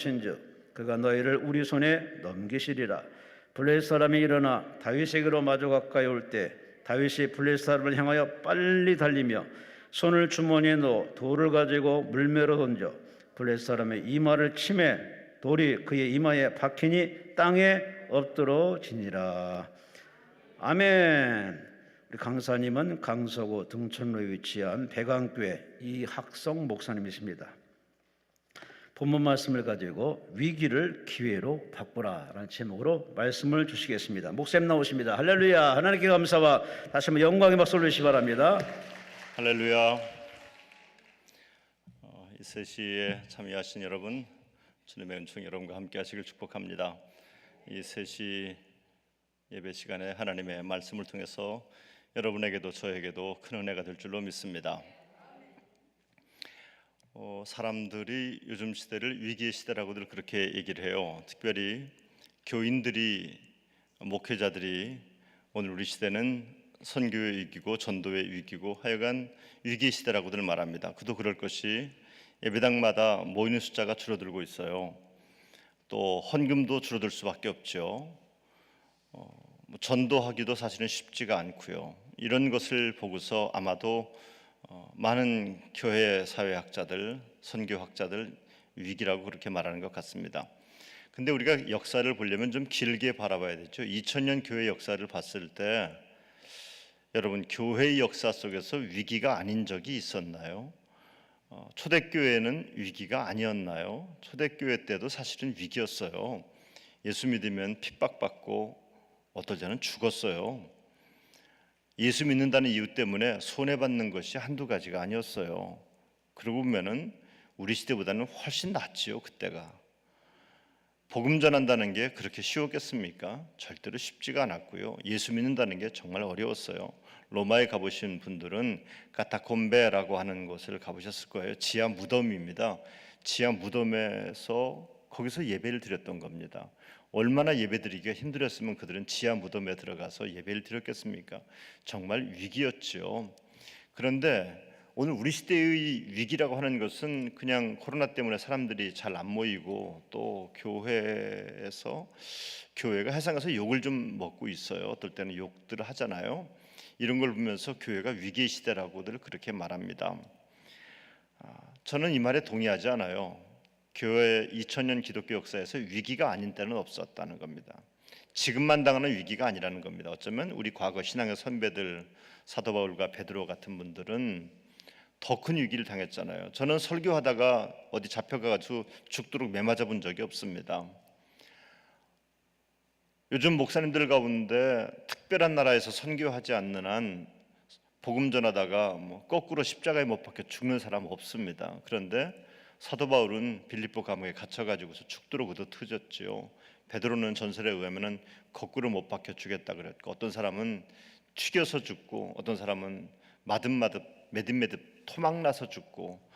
신즉 그가 너희를 우리 손에 넘기시리라. 블레셋 사람이 일어나 다윗에게로 마주 가까이 올 때 다윗이 블레셋 사람을 향하여 빨리 달리며 손을 주머니에 넣어 돌을 가지고 물매로 던져 블레셋 사람의 이마를 치매 돌이 그의 이마에 박히니 땅에 엎드러지니라. 아멘. 우리 강사님은 강서구 등촌로에 위치한 백안교회 이학성 목사님이십니다. 본문 말씀을 가지고 위기를 기회로 바꾸라라는 제목으로 말씀을 주시겠습니다. 목사님 나오십니다. 할렐루야. 하나님께 감사와 다시 한번 영광의 박수 올리시기 바랍니다. 할렐루야. 이 세시에 참여하신 여러분, 주님의 은총 여러분과 함께 하시길 축복합니다. 이 세시 예배 시간에 하나님의 말씀을 통해서 여러분에게도 저에게도 큰 은혜가 될 줄로 믿습니다. 사람들이 요즘 시대를 위기의 시대라고들 그렇게 얘기를 해요. 특별히 교인들이, 목회자들이 오늘 우리 시대는 선교의 위기고 전도의 위기고 하여간 위기의 시대라고들 말합니다. 그도 그럴 것이 예배당마다 모이는 숫자가 줄어들고 있어요. 또 헌금도 줄어들 수밖에 없죠. 전도하기도 사실은 쉽지가 않고요. 이런 것을 보고서 아마도 많은 교회 사회학자들, 선교학자들 위기라고 그렇게 말하는 것 같습니다. 근데 우리가 역사를 보려면 좀 길게 바라봐야 되죠. 2000년 교회 역사를 봤을 때 여러분, 교회의 역사 속에서 위기가 아닌 적이 있었나요? 초대교회는 위기가 아니었나요? 초대교회 때도 사실은 위기였어요. 예수 믿으면 핍박받고 어떨 때는 죽었어요. 예수 믿는다는 이유 때문에 손해받는 것이 한두 가지가 아니었어요. 그러고 보면은 우리 시대보다는 훨씬 낫지요. 그때가 복음 전한다는 게 그렇게 쉬웠겠습니까? 절대로 쉽지가 않았고요. 예수 믿는다는 게 정말 어려웠어요. 로마에 가보신 분들은 카타콤베라고 하는 곳을 가보셨을 거예요. 지하 무덤입니다. 지하 무덤에서 거기서 예배를 드렸던 겁니다. 얼마나 예배드리기가 힘들었으면 그들은 지하 무덤에 들어가서 예배를 드렸겠습니까? 정말 위기였죠. 그런데 오늘 우리 시대의 위기라고 하는 것은 그냥 코로나 때문에 사람들이 잘 안 모이고 또 교회가 회상에서 욕을 좀 먹고 있어요. 어떨 때는 욕들을 하잖아요. 이런 걸 보면서 교회가 위기의 시대라고들 그렇게 말합니다. 저는 이 말에 동의하지 않아요. 교회 2000년 기독교 역사에서 위기가 아닌 때는 없었다는 겁니다. 지금만 당하는 위기가 아니라는 겁니다. 어쩌면 우리 과거 신앙의 선배들 사도 바울과 베드로 같은 분들은 더 큰 위기를 당했잖아요. 저는 설교하다가 어디 잡혀가지고 죽도록 매맞아 본 적이 없습니다. 요즘 목사님들 가운데 특별한 나라에서 선교하지 않는 한 복음 전하다가 거꾸로 십자가에 못 박혀 죽는 사람 없습니다. 그런데 사도 바울은 빌립보 감옥에 갇혀가지고서 죽도록 얻어터졌지요. 베드로는 전설에 의하면은 거꾸로 못 박혀 죽였다 그랬고, 어떤 사람은 튀겨서 죽고, 어떤 사람은 매듭매듭 토막나서 죽고,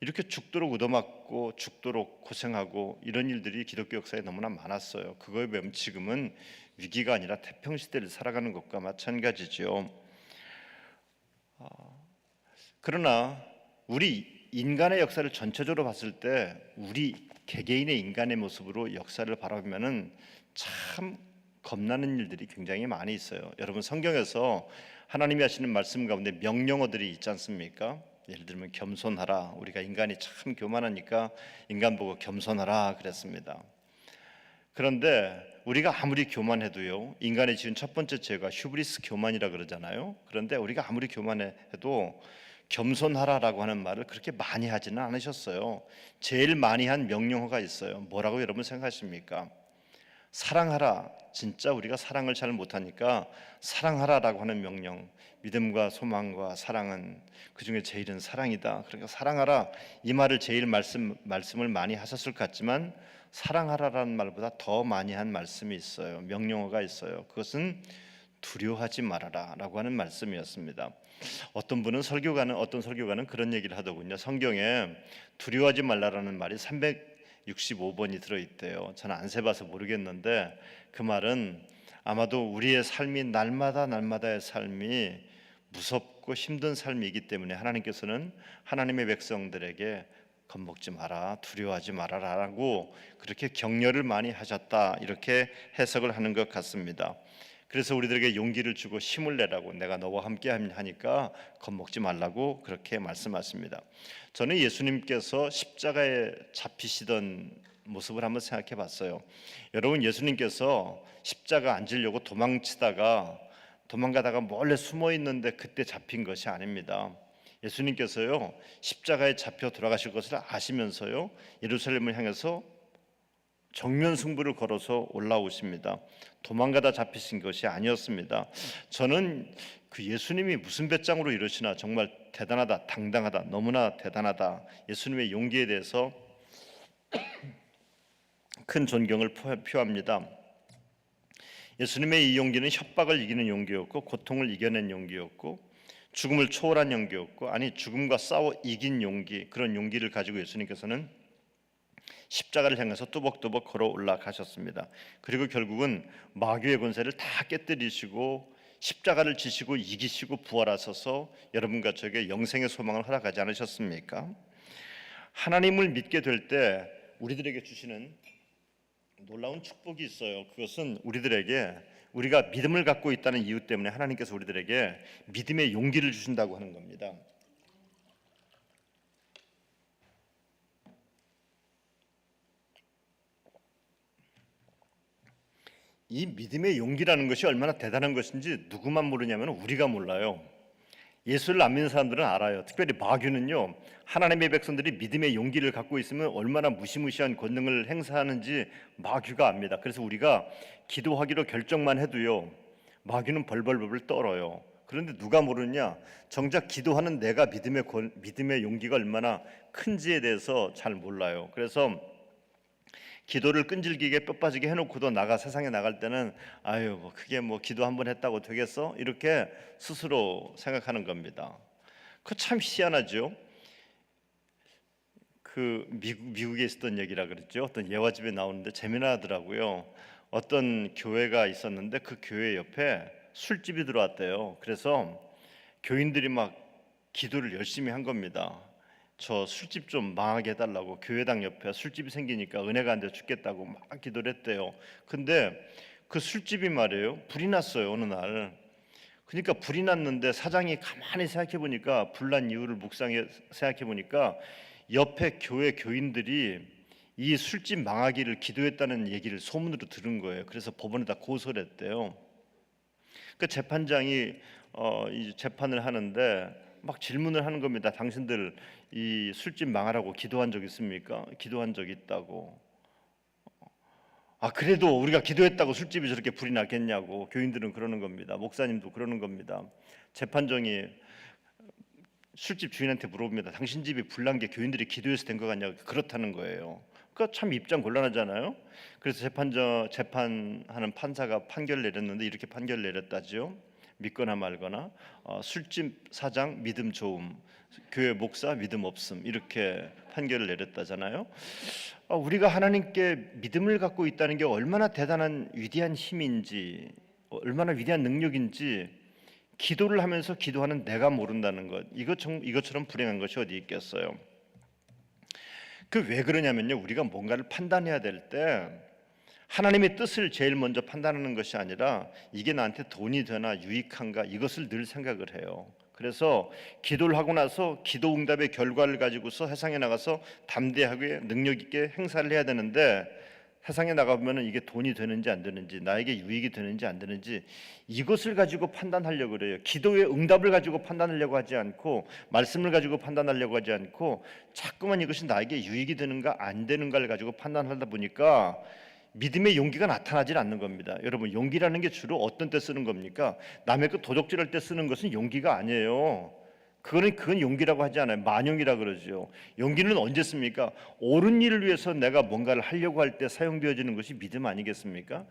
이렇게 죽도록 얻어맞고 죽도록 고생하고 이런 일들이 기독교 역사에 너무나 많았어요. 그거에 비하면 지금은 위기가 아니라 태평시대를 살아가는 것과 마찬가지죠. 그러나 우리 인간의 역사를 전체적으로 봤을 때 우리 개개인의 인간의 모습으로 역사를 바라보면은 참 겁나는 일들이 굉장히 많이 있어요. 여러분, 성경에서 하나님이 하시는 말씀 가운데 명령어들이 있지 않습니까? 예를 들면 겸손하라. 우리가 인간이 참 교만하니까 인간 보고 겸손하라 그랬습니다. 그런데 우리가 아무리 교만해도요, 인간이 지은 첫 번째 죄가 휴브리스 교만이라 그러잖아요. 그런데 우리가 아무리 교만해도 겸손하라라고 하는 말을 그렇게 많이 하지는 않으셨어요. 제일 많이 한 명령어가 있어요. 뭐라고 여러분 생각하십니까? 사랑하라. 진짜 우리가 사랑을 잘 못하니까 사랑하라라고 하는 명령, 믿음과 소망과 사랑은 그중에 제일은 사랑이다. 그러니까 사랑하라, 이 말을 제일 말씀을 많이 하셨을 것 같지만 사랑하라라는 말보다 더 많이 한 말씀이 있어요. 명령어가 있어요. 그것은 두려워하지 말아라 라고 하는 말씀이었습니다. 어떤 설교가는 그런 얘기를 하더군요. 성경에 두려워하지 말라라는 말이 365번이 들어있대요. 저는 안 세봐서 모르겠는데 그 말은 아마도 우리의 삶이 날마다의 삶이 무섭고 힘든 삶이기 때문에 하나님께서는 하나님의 백성들에게 겁먹지 마라, 두려워하지 말아라라고 그렇게 격려를 많이 하셨다, 이렇게 해석을 하는 것 같습니다. 그래서 우리들에게 용기를 주고 힘을 내라고, 내가 너와 함께 하니까 겁먹지 말라고 그렇게 말씀하십니다. 저는 예수님께서 십자가에 잡히시던 모습을 한번 생각해 봤어요. 여러분, 예수님께서 십자가 앉으려고 도망가다가 몰래 숨어 있는데 그때 잡힌 것이 아닙니다. 예수님께서요, 십자가에 잡혀 돌아가실 것을 아시면서요, 예루살렘을 향해서 정면 승부를 걸어서 올라오십니다. 도망가다 잡히신 것이 아니었습니다. 저는 그 예수님이 무슨 배짱으로 이러시나, 정말 대단하다, 당당하다, 너무나 대단하다, 예수님의 용기에 대해서 큰 존경을 표합니다. 예수님의 이 용기는 협박을 이기는 용기였고, 고통을 이겨낸 용기였고, 죽음을 초월한 용기였고, 아니 죽음과 싸워 이긴 용기, 그런 용기를 가지고 예수님께서는 십자가를 향해서 뚜벅뚜벅 걸어 올라가셨습니다. 그리고 결국은 마귀의 권세를 다 깨뜨리시고 십자가를 지시고 이기시고 부활하셔서 여러분과 저에게 영생의 소망을 허락하지 않으셨습니까? 하나님을 믿게 될 때 우리들에게 주시는 놀라운 축복이 있어요. 그것은 우리가 믿음을 갖고 있다는 이유 때문에 하나님께서 우리들에게 믿음의 용기를 주신다고 하는 겁니다. 이 믿음의 용기라는 것이 얼마나 대단한 것인지 누구만 모르냐면 우리가 몰라요. 예수를 안 믿는 사람들은 알아요. 특별히 마귀는요, 하나님의 백성들이 믿음의 용기를 갖고 있으면 얼마나 무시무시한 권능을 행사하는지 마귀가 압니다. 그래서 우리가 기도하기로 결정만 해도요, 마귀는 벌벌벌 떨어요. 그런데 누가 모르냐, 정작 기도하는 내가 믿음의 용기가 얼마나 큰지에 대해서 잘 몰라요. 그래서 기도를 끈질기게 뼈빠지게 해놓고도 세상에 나갈 때는 아유, 그게 기도 한번 했다고 되겠어? 이렇게 스스로 생각하는 겁니다. 그거 참 희한하죠. 그 미국에 있었던 얘기라 그랬죠. 어떤 예화집에 나오는데 재미나더라고요. 어떤 교회가 있었는데 그 교회 옆에 술집이 들어왔대요. 그래서 교인들이 막 기도를 열심히 한 겁니다. 저 술집 좀 망하게 해달라고, 교회당 옆에 술집이 생기니까 은혜가 안 돼 죽겠다고 막 기도를 했대요. 근데 그 술집이 말이에요, 불이 났어요, 어느 날. 그러니까 불이 났는데 사장이 가만히 생각해 보니까, 불난 이유를 생각해 보니까 옆에 교회 교인들이 이 술집 망하기를 기도했다는 얘기를 소문으로 들은 거예요. 그래서 법원에다 고소를 했대요. 그 재판장이 이 재판을 하는데 막 질문을 하는 겁니다. 당신들 이 술집 망하라고 기도한 적 있습니까? 기도한 적 있다고. 그래도 우리가 기도했다고 술집이 저렇게 불이 났겠냐고 교인들은 그러는 겁니다. 목사님도 그러는 겁니다. 재판장이 술집 주인한테 물어봅니다. 당신 집이 불난 게 교인들이 기도해서 된 거 같냐고. 그렇다는 거예요. 그러니까 참 입장 곤란하잖아요. 그래서 재판하는 판사가 판결 내렸는데 이렇게 판결 내렸다죠. 믿거나 말거나, 술집 사장 믿음 좋음, 교회 목사 믿음 없음, 이렇게 판결을 내렸다잖아요. 우리가 하나님께 믿음을 갖고 있다는 게 얼마나 대단한 위대한 힘인지, 얼마나 위대한 능력인지 기도를 하면서 기도하는 내가 모른다는 것, 이것처럼 불행한 것이 어디 있겠어요. 그 왜 그러냐면요, 우리가 뭔가를 판단해야 될 때 하나님의 뜻을 제일 먼저 판단하는 것이 아니라 이게 나한테 돈이 되나 유익한가, 이것을 늘 생각을 해요. 그래서 기도를 하고 나서 기도 응답의 결과를 가지고서 세상에 나가서 담대하게 능력 있게 행사를 해야 되는데, 세상에 나가보면 이게 돈이 되는지 안 되는지, 나에게 유익이 되는지 안 되는지, 이것을 가지고 판단하려고 그래요. 기도의 응답을 가지고 판단하려고 하지 않고, 말씀을 가지고 판단하려고 하지 않고, 자꾸만 이것이 나에게 유익이 되는가 안 되는가를 가지고 판단하다 보니까 믿음의 용기가 나타나질 않는 겁니다. 여러분, 용기라는 게 주로 어떤 때 쓰는 겁니까? 남의 거 도적질할 때 쓰는 것은 용기가 아니에요. 그건 용기라고 하지 않아요. 만용이라 그러죠. 용기는 언제 씁니까? 옳은 일을 위해서 내가 뭔가를 하려고 할 때 사용되어지는 것이 믿음 아니겠습니까?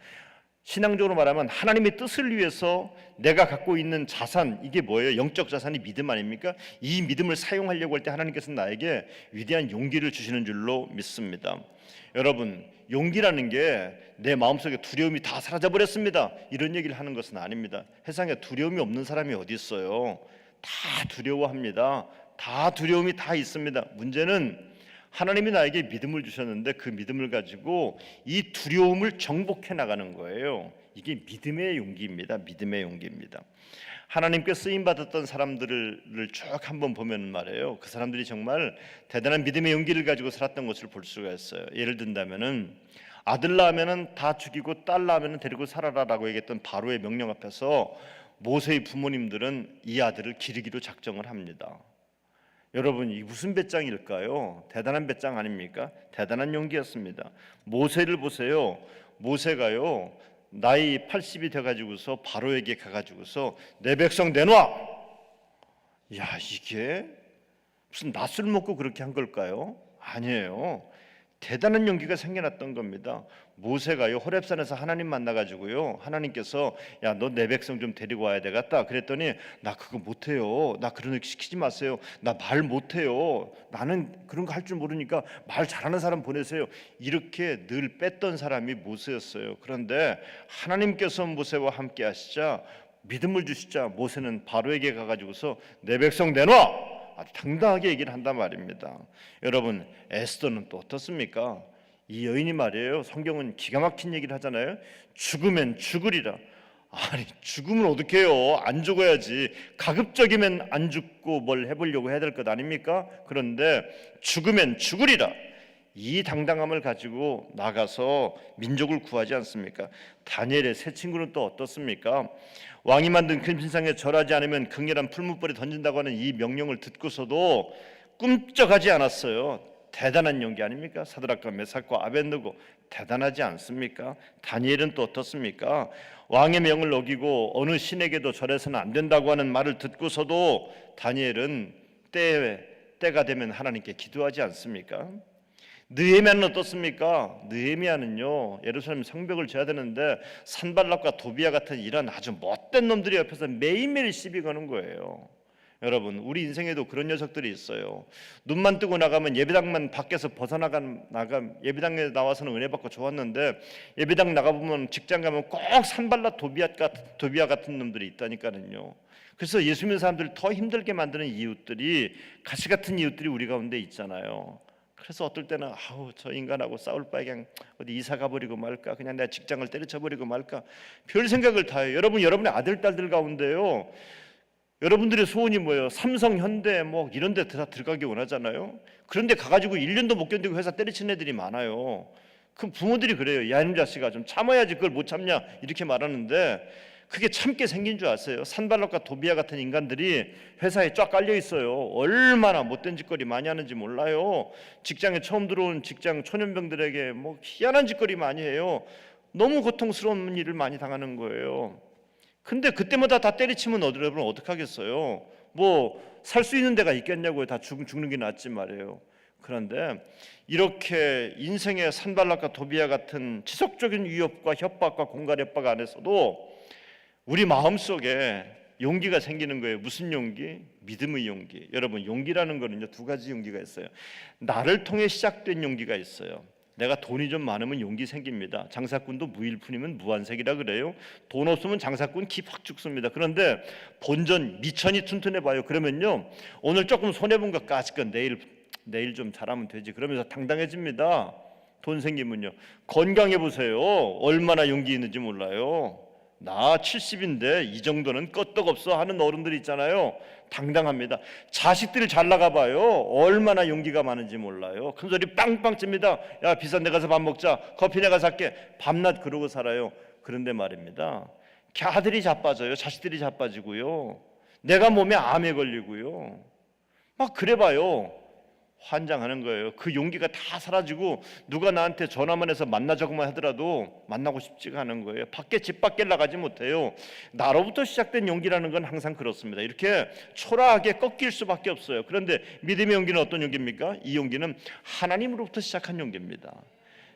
신앙적으로 말하면 하나님의 뜻을 위해서 내가 갖고 있는 자산, 이게 뭐예요? 영적 자산이 믿음 아닙니까? 이 믿음을 사용하려고 할 때 하나님께서는 나에게 위대한 용기를 주시는 줄로 믿습니다. 여러분, 용기라는 게 내 마음속에 두려움이 다 사라져버렸습니다, 이런 얘기를 하는 것은 아닙니다. 세상에 두려움이 없는 사람이 어디 있어요? 다 두려워합니다. 다 두려움이 다 있습니다. 문제는 하나님이 나에게 믿음을 주셨는데 그 믿음을 가지고 이 두려움을 정복해 나가는 거예요. 이게 믿음의 용기입니다. 믿음의 용기입니다. 하나님께 쓰임 받았던 사람들을 쭉 한번 보면 말이에요. 그 사람들이 정말 대단한 믿음의 용기를 가지고 살았던 것을 볼 수가 있어요. 예를 든다면은 아들 낳으면은 다 죽이고 딸 낳으면은 데리고 살아라라고 얘기했던 바로의 명령 앞에서 모세의 부모님들은 이 아들을 기르기로 작정을 합니다. 여러분, 이 무슨 배짱일까요? 대단한 배짱 아닙니까? 대단한 용기였습니다. 모세를 보세요. 모세가요 나이 80이 돼가지고서 바로에게 가가지고서 내 백성 내놔. 야, 이게 무슨 낯을 먹고 그렇게 한 걸까요? 아니에요. 대단한 용기가 생겨났던 겁니다. 모세가요 호렙산에서 하나님 만나가지고요 하나님께서 야, 너 내 백성 좀 데리고 와야 되겠다 그랬더니 나 그거 못해요. 나 그런 거 시키지 마세요. 나 말 못해요. 나는 그런 거 할 줄 모르니까 말 잘하는 사람 보내세요. 이렇게 늘 뺐던 사람이 모세였어요. 그런데 하나님께서 모세와 함께 하시자 믿음을 주시자 모세는 바로에게 가가지고서 내 백성 내놔 아주 당당하게 얘기를 한단 말입니다. 여러분, 에스더는 또 어떻습니까? 이 여인이 말이에요 성경은 기가 막힌 얘기를 하잖아요. 죽으면 죽으리라. 아니, 죽으면 어떻게 해요? 안 죽어야지. 가급적이면 안 죽고 뭘 해보려고 해야 될 것 아닙니까? 그런데 죽으면 죽으리라. 이 당당함을 가지고 나가서 민족을 구하지 않습니까? 다니엘의 세 친구는 또 어떻습니까? 왕이 만든 금신상에 절하지 않으면 극렬한 풀무불에 던진다고 하는 이 명령을 듣고서도 꿈쩍하지 않았어요. 대단한 용기 아닙니까? 사드락과 메삭과 아벳느고 대단하지 않습니까? 다니엘은 또 어떻습니까? 왕의 명을 어기고 어느 신에게도 절해서는 안 된다고 하는 말을 듣고서도 다니엘은 때가 되면 하나님께 기도하지 않습니까? 느헤미야는 어떻습니까? 느헤미야는요 예루살렘 성벽을 져야 되는데 산발락과 도비야 같은 이런 아주 못된 놈들이 옆에서 매일매일 시비 거는 거예요. 여러분, 우리 인생에도 그런 녀석들이 있어요. 눈만 뜨고 나가면 예배당만 밖에서 예배당에 나와서는 은혜 받고 좋았는데 예배당 나가보면 직장 가면 꼭 산발락 도비야 같은 놈들이 있다니까요. 그래서 예수 믿는 사람들을 더 힘들게 만드는 이웃들이 가시 같은 이웃들이 우리 가운데 있잖아요. 그래서 어떨 때는 아우 저 인간하고 싸울 바에 그냥 어디 이사 가버리고 말까, 그냥 내 직장을 때려쳐버리고 말까, 별 생각을 다 해요. 여러분의 아들 딸들 가운데요 여러분들의 소원이 뭐예요? 삼성, 현대 뭐 이런 데 다 들어가기 원하잖아요. 그런데 가가지고 1년도 못 견디고 회사 때려치는 애들이 많아요. 그 부모들이 그래요. 야, 이놈 자식아 좀 참아야지 그걸 못 참냐 이렇게 말하는데 그게 참게 생긴 줄 아세요? 산발락과 도비야 같은 인간들이 회사에 쫙 깔려 있어요. 얼마나 못된 짓거리 많이 하는지 몰라요. 직장에 처음 들어온 직장 초년병들에게 뭐 희한한 짓거리 많이 해요. 너무 고통스러운 일을 많이 당하는 거예요. 근데 그때마다 다 때리치면 여러분 어떡하겠어요? 뭐 살 수 있는 데가 있겠냐고요. 다 죽는 게 낫지 말이에요. 그런데 이렇게 인생의 산발락과 도비야 같은 지속적인 위협과 협박과 공갈 협박 안에서도 우리 마음속에 용기가 생기는 거예요. 무슨 용기? 믿음의 용기. 여러분, 용기라는 거는요 두 가지 용기가 있어요. 나를 통해 시작된 용기가 있어요. 내가 돈이 좀 많으면 용기 생깁니다. 장사꾼도 무일푼이면 무한색이라 그래요. 돈 없으면 장사꾼 기 확 죽습니다. 그런데 본전 미천이 튼튼해 봐요. 그러면요 오늘 조금 손해본 것 까짓건 내일 좀 잘하면 되지 그러면서 당당해집니다. 돈 생기면요. 건강해 보세요. 얼마나 용기 있는지 몰라요. 나 70인데 이 정도는 끄떡없어 하는 어른들 있잖아요. 당당합니다. 자식들이 잘 나가봐요. 얼마나 용기가 많은지 몰라요. 큰소리 빵빵 칩니다. 야, 비싼 데 가서 밥 먹자. 커피 내가 살게. 밤낮 그러고 살아요. 그런데 말입니다, 아들이 자빠져요. 자식들이 자빠지고요. 내가 몸에 암에 걸리고요. 막 그래봐요. 환장하는 거예요. 그 용기가 다 사라지고 누가 나한테 전화만 해서 만나자고만 하더라도 만나고 싶지가 않은 거예요. 집 밖에 나가지 못해요. 나로부터 시작된 용기라는 건 항상 그렇습니다. 이렇게 초라하게 꺾일 수밖에 없어요. 그런데 믿음의 용기는 어떤 용기입니까? 이 용기는 하나님으로부터 시작한 용기입니다.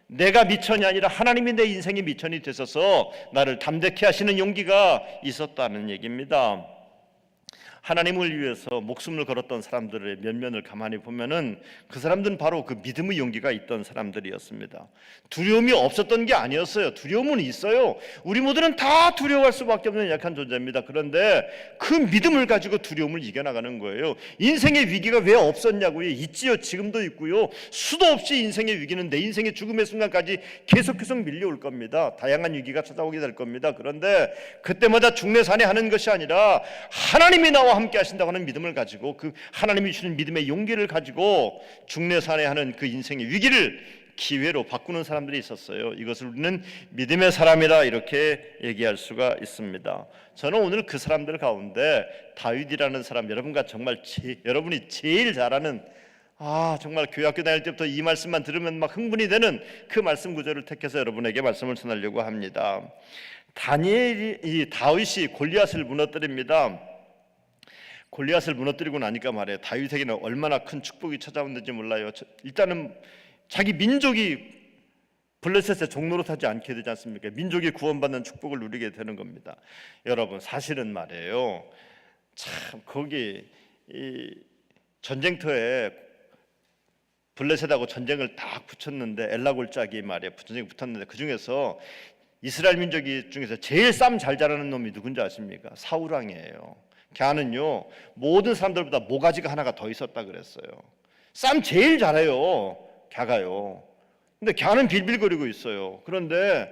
내가 미천이 아니라 하나님이 내 인생의 미천이 되셔서 나를 담대케 하시는 용기가 있었다는 얘기입니다. 하나님을 위해서 목숨을 걸었던 사람들의 면면을 가만히 보면은 그 사람들은 바로 그 믿음의 용기가 있던 사람들이었습니다. 두려움이 없었던 게 아니었어요. 두려움은 있어요. 우리 모두는 다 두려워할 수밖에 없는 약한 존재입니다. 그런데 그 믿음을 가지고 두려움을 이겨나가는 거예요. 인생의 위기가 왜 없었냐고요? 있지요. 지금도 있고요. 수도 없이 인생의 위기는 내 인생의 죽음의 순간까지 계속 밀려올 겁니다. 다양한 위기가 찾아오게 될 겁니다. 그런데 그때마다 중내산해하는 것이 아니라 하나님이 나와 함께 하신다고 하는 믿음을 가지고, 그 하나님이 주는 믿음의 용기를 가지고 중내산해하는 그 인생의 위기를 기회로 바꾸는 사람들이 있었어요. 이것을 우리는 믿음의 사람이다 이렇게 얘기할 수가 있습니다. 저는 오늘 그 사람들 가운데 다윗이라는 사람, 여러분과 정말 여러분이 제일 잘 아는, 정말 교회학교 다닐 때부터 이 말씀만 들으면 막 흥분이 되는 그 말씀 구절을 택해서 여러분에게 말씀을 전하려고 합니다. 다윗이 골리앗을 무너뜨립니다. 골리앗을 무너뜨리고 나니까 말이에요, 다윗에게는 얼마나 큰 축복이 찾아왔는지 몰라요. 일단은 자기 민족이 블레셋의 종노릇하지 않게 되지 않습니까? 민족이 구원받는 축복을 누리게 되는 겁니다. 여러분, 사실은 말이에요, 참 거기 이 전쟁터에 블레셋하고 전쟁을 딱 붙였는데, 엘라골짜기 말이에요, 전쟁이 붙었는데 그 중에서 이스라엘 민족이 중에서 제일 싸움 잘 잘하는 놈이 누군지 아십니까? 사울 왕이에요. 걔는요, 모든 사람들보다 모가지가 하나가 더 있었다 그랬어요. 싸움 제일 잘해요, 걔가요. 근데 걔는 빌빌거리고 있어요. 그런데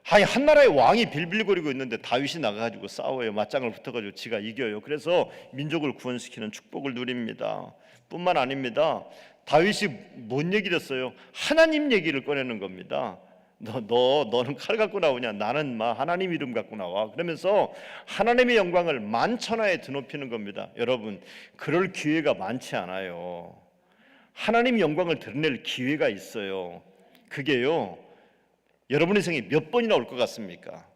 한 나라의 왕이 빌빌거리고 있는데 다윗이 나가가지고 싸워요. 맞짱을 붙어가지고 지가 이겨요. 그래서 민족을 구원시키는 축복을 누립니다. 뿐만 아닙니다. 다윗이 뭔 얘기를 했어요? 하나님 얘기를 꺼내는 겁니다. 너는 칼 갖고 나오냐? 나는 하나님 이름 갖고 나와. 그러면서 하나님의 영광을 만천하에 드높이는 겁니다. 여러분, 그럴 기회가 많지 않아요. 하나님 영광을 드러낼 기회가 있어요. 그게요, 여러분의 생에 몇 번이나 올 것 같습니까?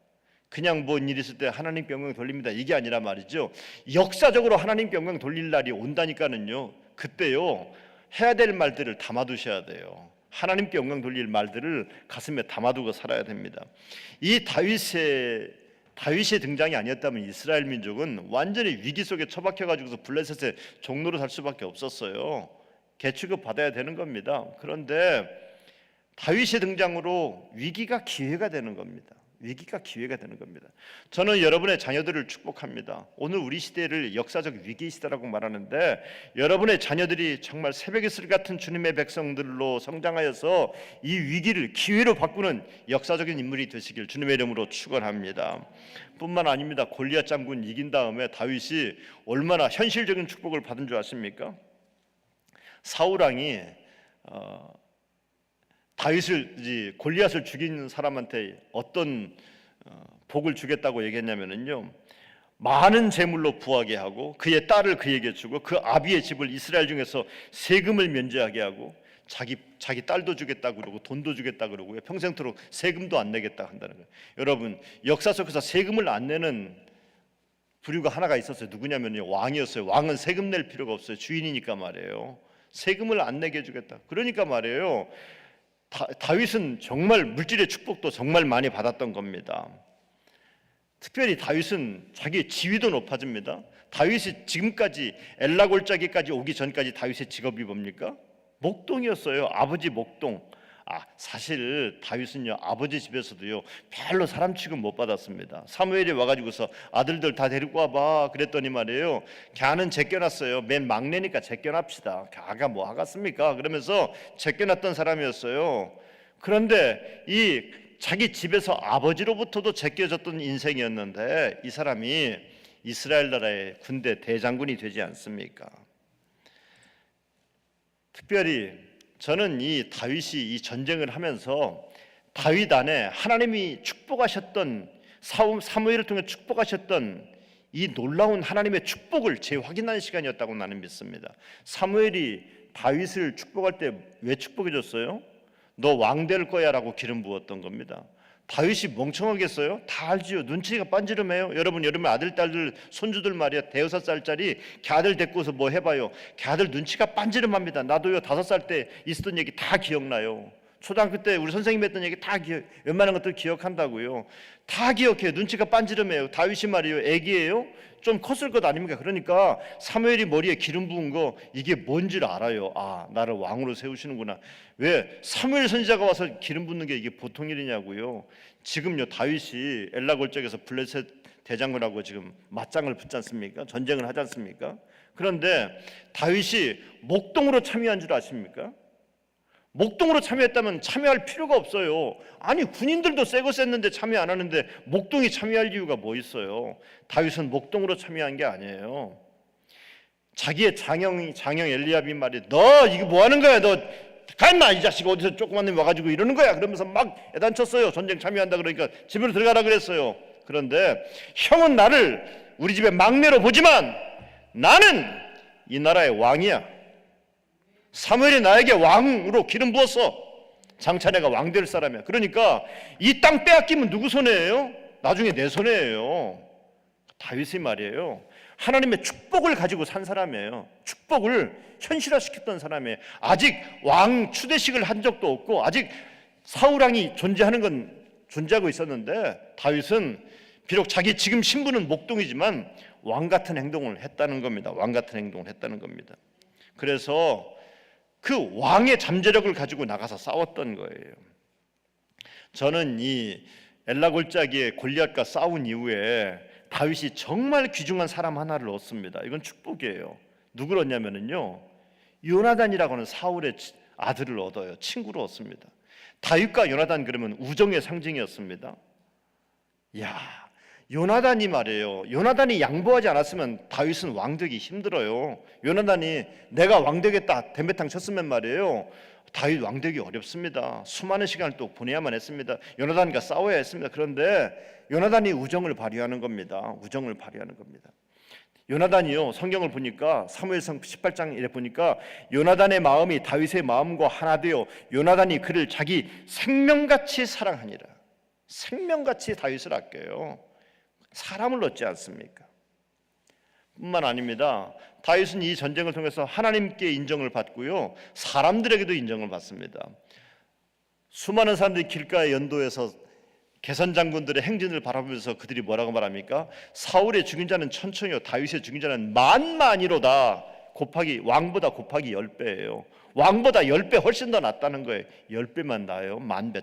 그냥 뭔 일 있을 때 하나님 영광 돌립니다, 이게 아니라 말이죠, 역사적으로 하나님 영광 돌릴 날이 온다니까는요, 그때요 해야 될 말들을 담아두셔야 돼요. 하나님께 영광 돌릴 말들을 가슴에 담아두고 살아야 됩니다. 이 다윗의 등장이 아니었다면 이스라엘 민족은 완전히 위기 속에 처박혀가지고서 블레셋의 종로로 살 수밖에 없었어요. 개취급 받아야 되는 겁니다. 그런데 다윗의 등장으로 위기가 기회가 되는 겁니다. 위기가 기회가 되는 겁니다. 저는 여러분의 자녀들을 축복합니다. 오늘 우리 시대를 역사적 위기 시대라고 말하는데, 여러분의 자녀들이 정말 새벽의 이슬 같은 주님의 백성들로 성장하여서 이 위기를 기회로 바꾸는 역사적인 인물이 되시길 주님의 이름으로 축원합니다. 뿐만 아닙니다. 골리앗 장군 이긴 다음에 다윗이 얼마나 현실적인 축복을 받은 줄 아십니까? 사울 왕이 골리앗을 죽인 사람한테 어떤 복을 주겠다고 얘기했냐면요, 많은 재물로 부하게 하고 그의 딸을 그에게 주고 그 아비의 집을 이스라엘 중에서 세금을 면제하게 하고 자기 딸도 주겠다 그러고 돈도 주겠다 그러고요, 평생토록 세금도 안 내겠다 한다는 거예요. 여러분, 역사 속에서 세금을 안 내는 부류가 하나가 있었어요. 누구냐면요, 왕이었어요. 왕은 세금 낼 필요가 없어요. 주인이니까 말이에요. 세금을 안 내게 해주겠다. 그러니까 말이에요, 다윗은 정말 물질의 축복도 정말 많이 받았던 겁니다. 특별히 다윗은 자기의 지위도 높아집니다. 다윗이 지금까지 엘라골짜기까지 오기 전까지 다윗의 직업이 뭡니까? 목동이었어요. 아버지 목동. 사실 다윗은요, 아버지 집에서도요 별로 사람 취급 못 받았습니다. 사무엘이 와가지고서 아들들 다 데리고 와봐 그랬더니 말이에요, 걔는 제껴놨어요. 맨 막내니까 제껴납시다. 걔가 뭐 하겠습니까? 그러면서 제껴놨던 사람이었어요. 그런데 이 자기 집에서 아버지로부터도 제껴졌던 인생이었는데, 이 사람이 이스라엘 나라의 군대 대장군이 되지 않습니까? 특별히 저는 이 다윗이 이 전쟁을 하면서 다윗 안에 하나님이 축복하셨던, 사무엘을 통해 축복하셨던 이 놀라운 하나님의 축복을 재확인하는 시간이었다고 나는 믿습니다. 사무엘이 다윗을 축복할 때 왜 축복해 줬어요? 너 왕 될 거야 라고 기름 부었던 겁니다. 다윗이 멍청하겠어요? 다 알지요. 눈치가 빤지름해요. 여러분 아들, 딸들, 손주들 말이야, 5살짜리 걔아들 데리고서 뭐 해봐요. 걔아들 눈치가 빤지름합니다. 나도요 5살 때 있었던 얘기 다 기억나요. 초등학교 때 우리 선생님이 했던 얘기 다 웬만한 것들 기억한다고요. 다 기억해요. 눈치가 빤지름해요. 다윗이 말이에요. 애기예요. 좀 컸을 것 아닙니까? 그러니까 사무엘이 머리에 기름 부은 거 이게 뭔지를 알아요. 아, 나를 왕으로 세우시는구나. 왜? 사무엘 선지자가 와서 기름 붓는 게 이게 보통 일이냐고요. 지금요 다윗이 엘라 골짜기에서 블레셋 대장군하고 지금 맞짱을 붙지 않습니까? 전쟁을 하지 않습니까? 그런데 다윗이 목동으로 참여한 줄 아십니까? 목동으로 참여했다면 참여할 필요가 없어요. 아니 군인들도 세고 셌는데 참여 안 하는데 목동이 참여할 이유가 뭐 있어요? 다윗은 목동으로 참여한 게 아니에요. 자기의 장형 엘리압이 말이 너 이거 뭐 하는 거야? 너 가임마 이 자식 어디서 조그만 놈 와가지고 이러는 거야? 그러면서 막 애단쳤어요. 전쟁 참여한다 그러니까 집으로 들어가라 그랬어요. 그런데 형은 나를 우리 집의 막내로 보지만 나는 이 나라의 왕이야. 사무엘이 나에게 왕으로 기름 부었어. 장차내가 왕 될 사람이야. 그러니까 이 땅 빼앗기면 누구 손해예요? 나중에 내 손해예요. 다윗이 말이에요. 하나님의 축복을 가지고 산 사람이에요. 축복을 현실화시켰던 사람이에요. 아직 왕 추대식을 한 적도 없고 아직 사울왕이 존재하고 있었는데 다윗은 비록 자기 지금 신분은 목동이지만 왕 같은 행동을 했다는 겁니다. 왕 같은 행동을 했다는 겁니다. 그래서 그 왕의 잠재력을 가지고 나가서 싸웠던 거예요. 저는 이 엘라 골짜기에 골리앗과 싸운 이후에 다윗이 정말 귀중한 사람 하나를 얻습니다. 이건 축복이에요. 누구를 얻냐면요, 요나단이라고 하는 사울의 아들을 얻어요. 친구를 얻습니다. 다윗과 요나단 그러면 우정의 상징이었습니다. 야, 요나단이 말이에요. 요나단이 양보하지 않았으면 다윗은 왕되기 힘들어요. 요나단이 내가 왕되겠다 덤배탕 쳤으면 말이에요. 다윗 왕되기 어렵습니다. 수많은 시간을 또 보내야만 했습니다. 요나단과 싸워야 했습니다. 그런데 요나단이 우정을 발휘하는 겁니다. 우정을 발휘하는 겁니다. 요나단이요, 성경을 보니까 사무엘상 18장 이래 보니까 요나단의 마음이 다윗의 마음과 하나 되어 요나단이 그를 자기 생명같이 사랑하니라. 생명같이 다윗을 아껴요. 사람을 얻지 않습니까? 뿐만 아닙니다. 다윗은 이 전쟁을 통해서 하나님께 인정을 받고요, 사람들에게도 인정을 받습니다. 수많은 사람들이 길가에 연도에서 개선 장군들의 행진을 바라보면서 그들이 뭐라고 말합니까? 사울의 죽인 자는 천천히요, 다윗의 죽인 자는 만만이로다. 왕보다 곱하기 10배예요. 왕보다 10배 훨씬 더 낫다는 거예요. 10배만 나아요. 만배,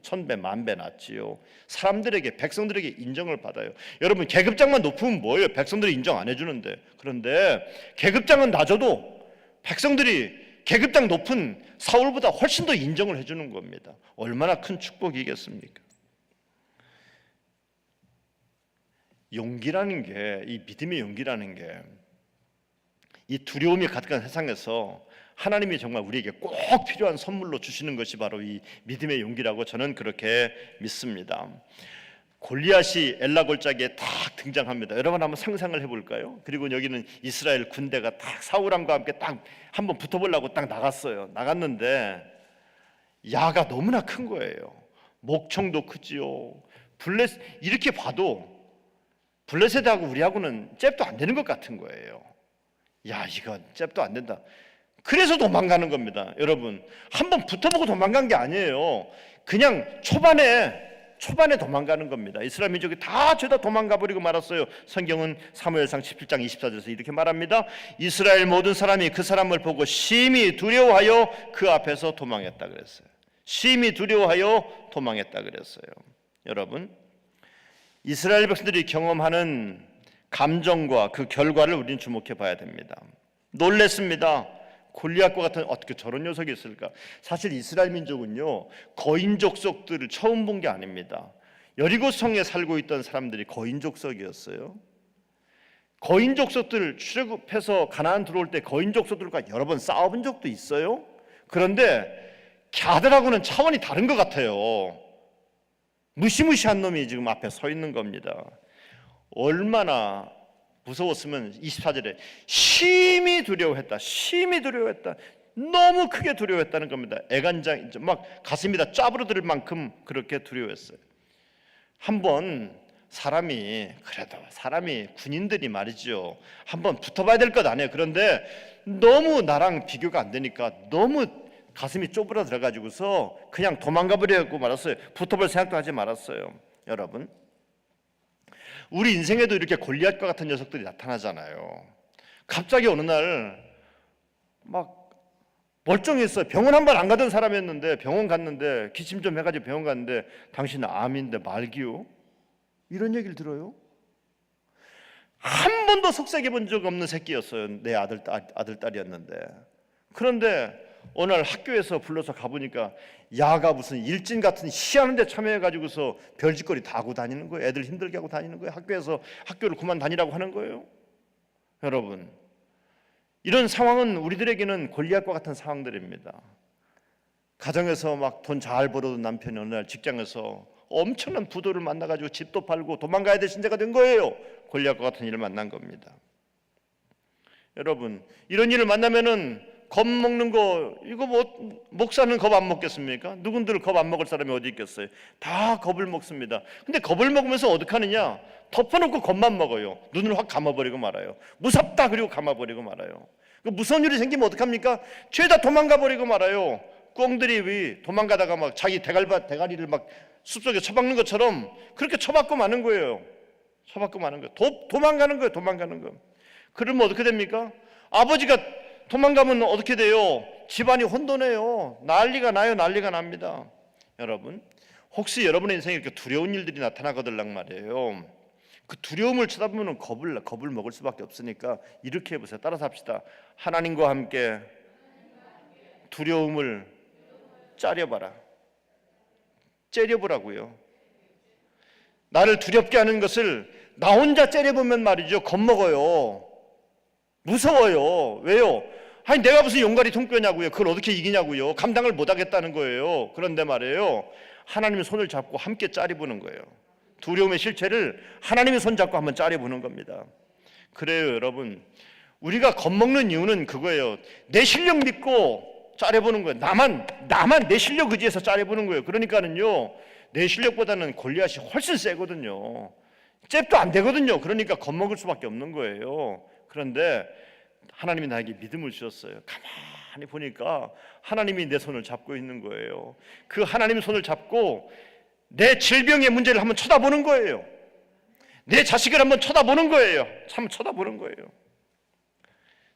천배, 만배 낫지요. 사람들에게, 백성들에게 인정을 받아요. 여러분, 계급장만 높으면 뭐예요? 백성들이 인정 안 해주는데. 그런데 계급장은 낮아도 백성들이 계급장 높은 사울보다 훨씬 더 인정을 해주는 겁니다. 얼마나 큰 축복이겠습니까? 용기라는 게, 이 믿음의 용기라는 게, 이 두려움이 가득한 세상에서 하나님이 정말 우리에게 꼭 필요한 선물로 주시는 것이 바로 이 믿음의 용기라고 저는 그렇게 믿습니다. 골리앗이 엘라 골짜기에 딱 등장합니다. 여러분 한번 상상을 해볼까요? 그리고 여기는 이스라엘 군대가 딱 사울왕과 함께 딱 한번 붙어보려고 딱 나갔는데 야가 너무나 큰 거예요. 목청도 크지요. 이렇게 봐도 블레셋하고 우리하고는 잽도 안 되는 것 같은 거예요. 야, 이건 잽도 안 된다. 그래서 도망가는 겁니다. 여러분, 한번 붙어보고 도망간 게 아니에요. 그냥 초반에 도망가는 겁니다. 이스라엘 민족이 다 죄다 도망가 버리고 말았어요. 성경은 사무엘상 17장 24절에서 이렇게 말합니다. 이스라엘 모든 사람이 그 사람을 보고 심히 두려워하여 그 앞에서 도망했다 그랬어요. 심히 두려워하여 도망했다 그랬어요. 여러분, 이스라엘 백성들이 경험하는 감정과 그 결과를 우리는 주목해 봐야 됩니다. 놀랬습니다. 골리앗과 같은 어떻게 저런 녀석이 있을까? 사실 이스라엘 민족은요, 거인 족속들을 처음 본 게 아닙니다. 여리고 성에 살고 있던 사람들이 거인 족속이었어요. 거인 족속들 출애굽해서 가나안 들어올 때 거인 족속들과 여러 번 싸워본 적도 있어요. 그런데 걔들하고는 차원이 다른 것 같아요. 무시무시한 놈이 지금 앞에 서 있는 겁니다. 얼마나 무서웠으면 24절에 심히 두려워했다. 너무 크게 두려워했다는 겁니다. 애간장 막 가슴이 다 짜부러들 만큼 그렇게 두려워했어요. 한번 사람이 군인들이 말이죠, 한번 붙어봐야 될 것 아니에요. 그런데 너무 나랑 비교가 안 되니까 너무 가슴이 쪼그라들어 가지고서 그냥 도망가 버리고 말았어요. 붙어볼 생각도 하지 말았어요. 여러분, 우리 인생에도 이렇게 골리앗과 같은 녀석들이 나타나잖아요. 갑자기 어느 날 막 멀쩡했어요. 병원 한 번 안 가던 사람이었는데 병원 갔는데 기침 좀 해가지고 병원 갔는데 당신은 암인데 말기요? 이런 얘기를 들어요. 한 번도 속삭여 본 적 없는 새끼였어요. 내 아들 딸이었는데. 그런데 어느 날 학교에서 불러서 가보니까 야가 무슨 일진 같은 희한한 데 참여해가지고서 별짓거리 다 하고 다니는 거예요. 애들 힘들게 하고 다니는 거예요. 학교에서 학교를 그만 다니라고 하는 거예요. 여러분, 이런 상황은 우리들에게는 골리앗과 같은 상황들입니다. 가정에서 막 돈 잘 벌어둔 남편이 어느 날 직장에서 엄청난 부도를 만나가지고 집도 팔고 도망가야 될 신세가 된 거예요. 골리앗과 같은 일을 만난 겁니다. 여러분, 이런 일을 만나면은 겁 먹는 거, 이거 뭐 목사는 겁 안 먹겠습니까? 누군들 겁 안 먹을 사람이 어디 있겠어요? 다 겁을 먹습니다. 근데 겁을 먹으면서 어떻게 하느냐? 덮어놓고 겁만 먹어요. 눈을 확 감아버리고 말아요. 무섭다 그리고 감아버리고 말아요. 무서운 일이 생기면 어떡합니까? 죄다 도망가 버리고 말아요. 꿩들이 도망가다가 막 자기 대가리를 막 숲속에 처박는 것처럼 그렇게 처박고 마는 거예요. 처박고 마는 거예요. 도망가는 거예요. 도망가는 거. 그러면 어떻게 됩니까? 아버지가 도망가면 어떻게 돼요? 집안이 혼돈해요. 난리가 나요. 난리가 납니다. 여러분, 혹시 여러분의 인생에 이렇게 두려운 일들이 나타나거들란 말이에요. 그 두려움을 쳐다보면 겁을 먹을 수밖에 없으니까 이렇게 해보세요. 따라서 합시다. 하나님과 함께 두려움을 짜려봐라. 째려보라고요. 나를 두렵게 하는 것을 나 혼자 째려보면 말이죠, 겁먹어요. 무서워요. 왜요? 아니 내가 무슨 용가리 통뼈냐고요. 그걸 어떻게 이기냐고요. 감당을 못하겠다는 거예요. 그런데 말이에요, 하나님의 손을 잡고 함께 짜려보는 거예요. 두려움의 실체를 하나님의 손 잡고 한번 짜려보는 겁니다. 그래요, 여러분. 우리가 겁먹는 이유는 그거예요. 내 실력 믿고 짜려보는 거예요. 나만 내 실력 의지해서 짜려보는 거예요. 그러니까는요, 내 실력보다는 골리앗이 훨씬 세거든요. 잽도 안 되거든요. 그러니까 겁먹을 수밖에 없는 거예요. 그런데 하나님이 나에게 믿음을 주셨어요. 가만히 보니까 하나님이 내 손을 잡고 있는 거예요. 그 하나님의 손을 잡고 내 질병의 문제를 한번 쳐다보는 거예요. 내 자식을 한번 쳐다보는 거예요. 참 쳐다보는 거예요.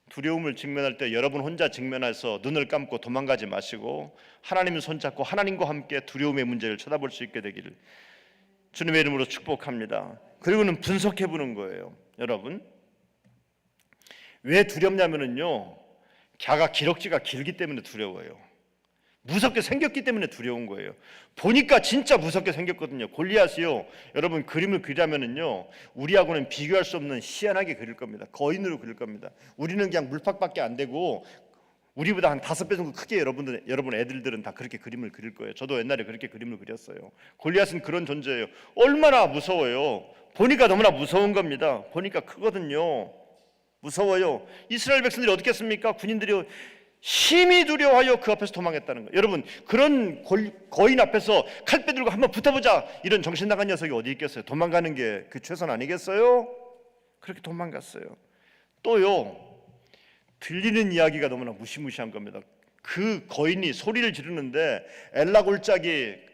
두려움을 직면할 때 여러분 혼자 직면해서 눈을 감고 도망가지 마시고 하나님의 손 잡고 하나님과 함께 두려움의 문제를 쳐다볼 수 있게 되기를 주님의 이름으로 축복합니다. 그리고는 분석해 보는 거예요. 여러분, 왜 두렵냐면은요, 걔가 기럭지가 길기 때문에 두려워요. 무섭게 생겼기 때문에 두려운 거예요. 보니까 진짜 무섭게 생겼거든요. 골리앗이요, 여러분 그림을 그리자면은요, 우리하고는 비교할 수 없는 희한하게 그릴 겁니다. 거인으로 그릴 겁니다. 우리는 그냥 물팍밖에 안 되고 우리보다 한 5배 정도 크게 여러분 애들들은 다 그렇게 그림을 그릴 거예요. 저도 옛날에 그렇게 그림을 그렸어요. 골리앗은 그런 존재예요. 얼마나 무서워요. 보니까 너무나 무서운 겁니다. 보니까 크거든요. 무서워요. 이스라엘 백성들이 어떻게 했습니까? 군인들이 심히 두려워하여 그 앞에서 도망했다는 거예요. 여러분, 그런 거인 앞에서 칼 빼들고 한번 붙어보자, 이런 정신 나간 녀석이 어디 있겠어요? 도망가는 게 그 최선 아니겠어요? 그렇게 도망갔어요. 또요, 들리는 이야기가 너무나 무시무시한 겁니다. 그 거인이 소리를 지르는데 엘라골짜기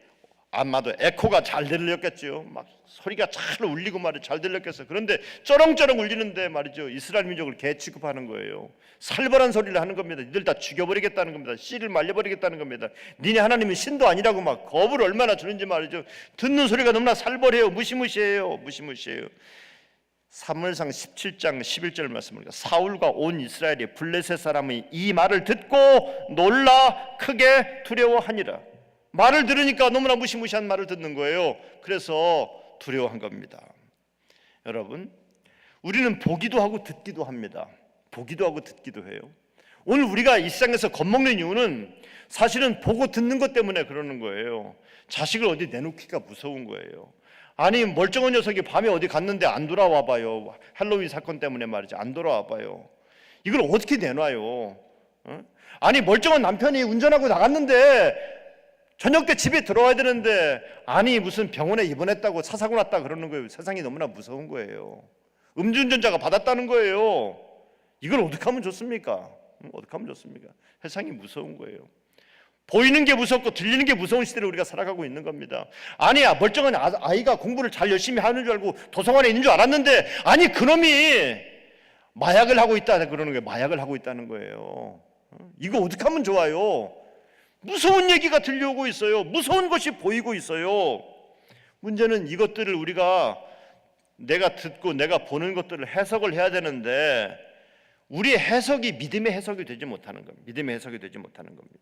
아마도 에코가 잘 들렸겠죠. 막 소리가 잘 울리고 말이죠. 잘 들렸겠어요. 그런데 쩌렁쩌렁 울리는데 말이죠, 이스라엘 민족을 개 취급하는 거예요. 살벌한 소리를 하는 겁니다. 니들 다 죽여버리겠다는 겁니다. 씨를 말려버리겠다는 겁니다. 니네 하나님은 신도 아니라고 막 겁을 얼마나 주는지 말이죠. 듣는 소리가 너무나 살벌해요. 무시무시해요. 무시무시해요. 사무엘상 17장 11절 말씀입니다. 사울과 온 이스라엘이 블레셋 사람이 이 말을 듣고 놀라 크게 두려워하니라. 말을 들으니까 너무나 무시무시한 말을 듣는 거예요. 그래서 두려워한 겁니다. 여러분, 우리는 보기도 하고 듣기도 합니다. 보기도 하고 듣기도 해요. 오늘 우리가 이 세상에서 겁먹는 이유는 사실은 보고 듣는 것 때문에 그러는 거예요. 자식을 어디 내놓기가 무서운 거예요. 아니, 멀쩡한 녀석이 밤에 어디 갔는데 안 돌아와 봐요. 할로윈 사건 때문에 말이죠. 안 돌아와 봐요. 이걸 어떻게 내놔요? 아니, 멀쩡한 남편이 운전하고 나갔는데 저녁 때 집에 들어와야 되는데 아니 무슨 병원에 입원했다고 차 사고 났다 그러는 거예요. 세상이 너무나 무서운 거예요. 음주운전자가 받았다는 거예요. 이걸 어떻게 하면 좋습니까? 어떻게 하면 좋습니까? 세상이 무서운 거예요. 보이는 게 무섭고 들리는 게 무서운 시대를 우리가 살아가고 있는 겁니다. 아니야, 멀쩡한 아이가 공부를 잘 열심히 하는 줄 알고 도서관에 있는 줄 알았는데, 아니 그놈이 마약을 하고 있다 그러는 거예요. 마약을 하고 있다는 거예요. 이거 어떻게 하면 좋아요? 무서운 얘기가 들려오고 있어요. 무서운 것이 보이고 있어요. 문제는 이것들을 우리가 내가 듣고 내가 보는 것들을 해석을 해야 되는데, 우리의 해석이 믿음의 해석이 되지 못하는 겁니다. 믿음의 해석이 되지 못하는 겁니다.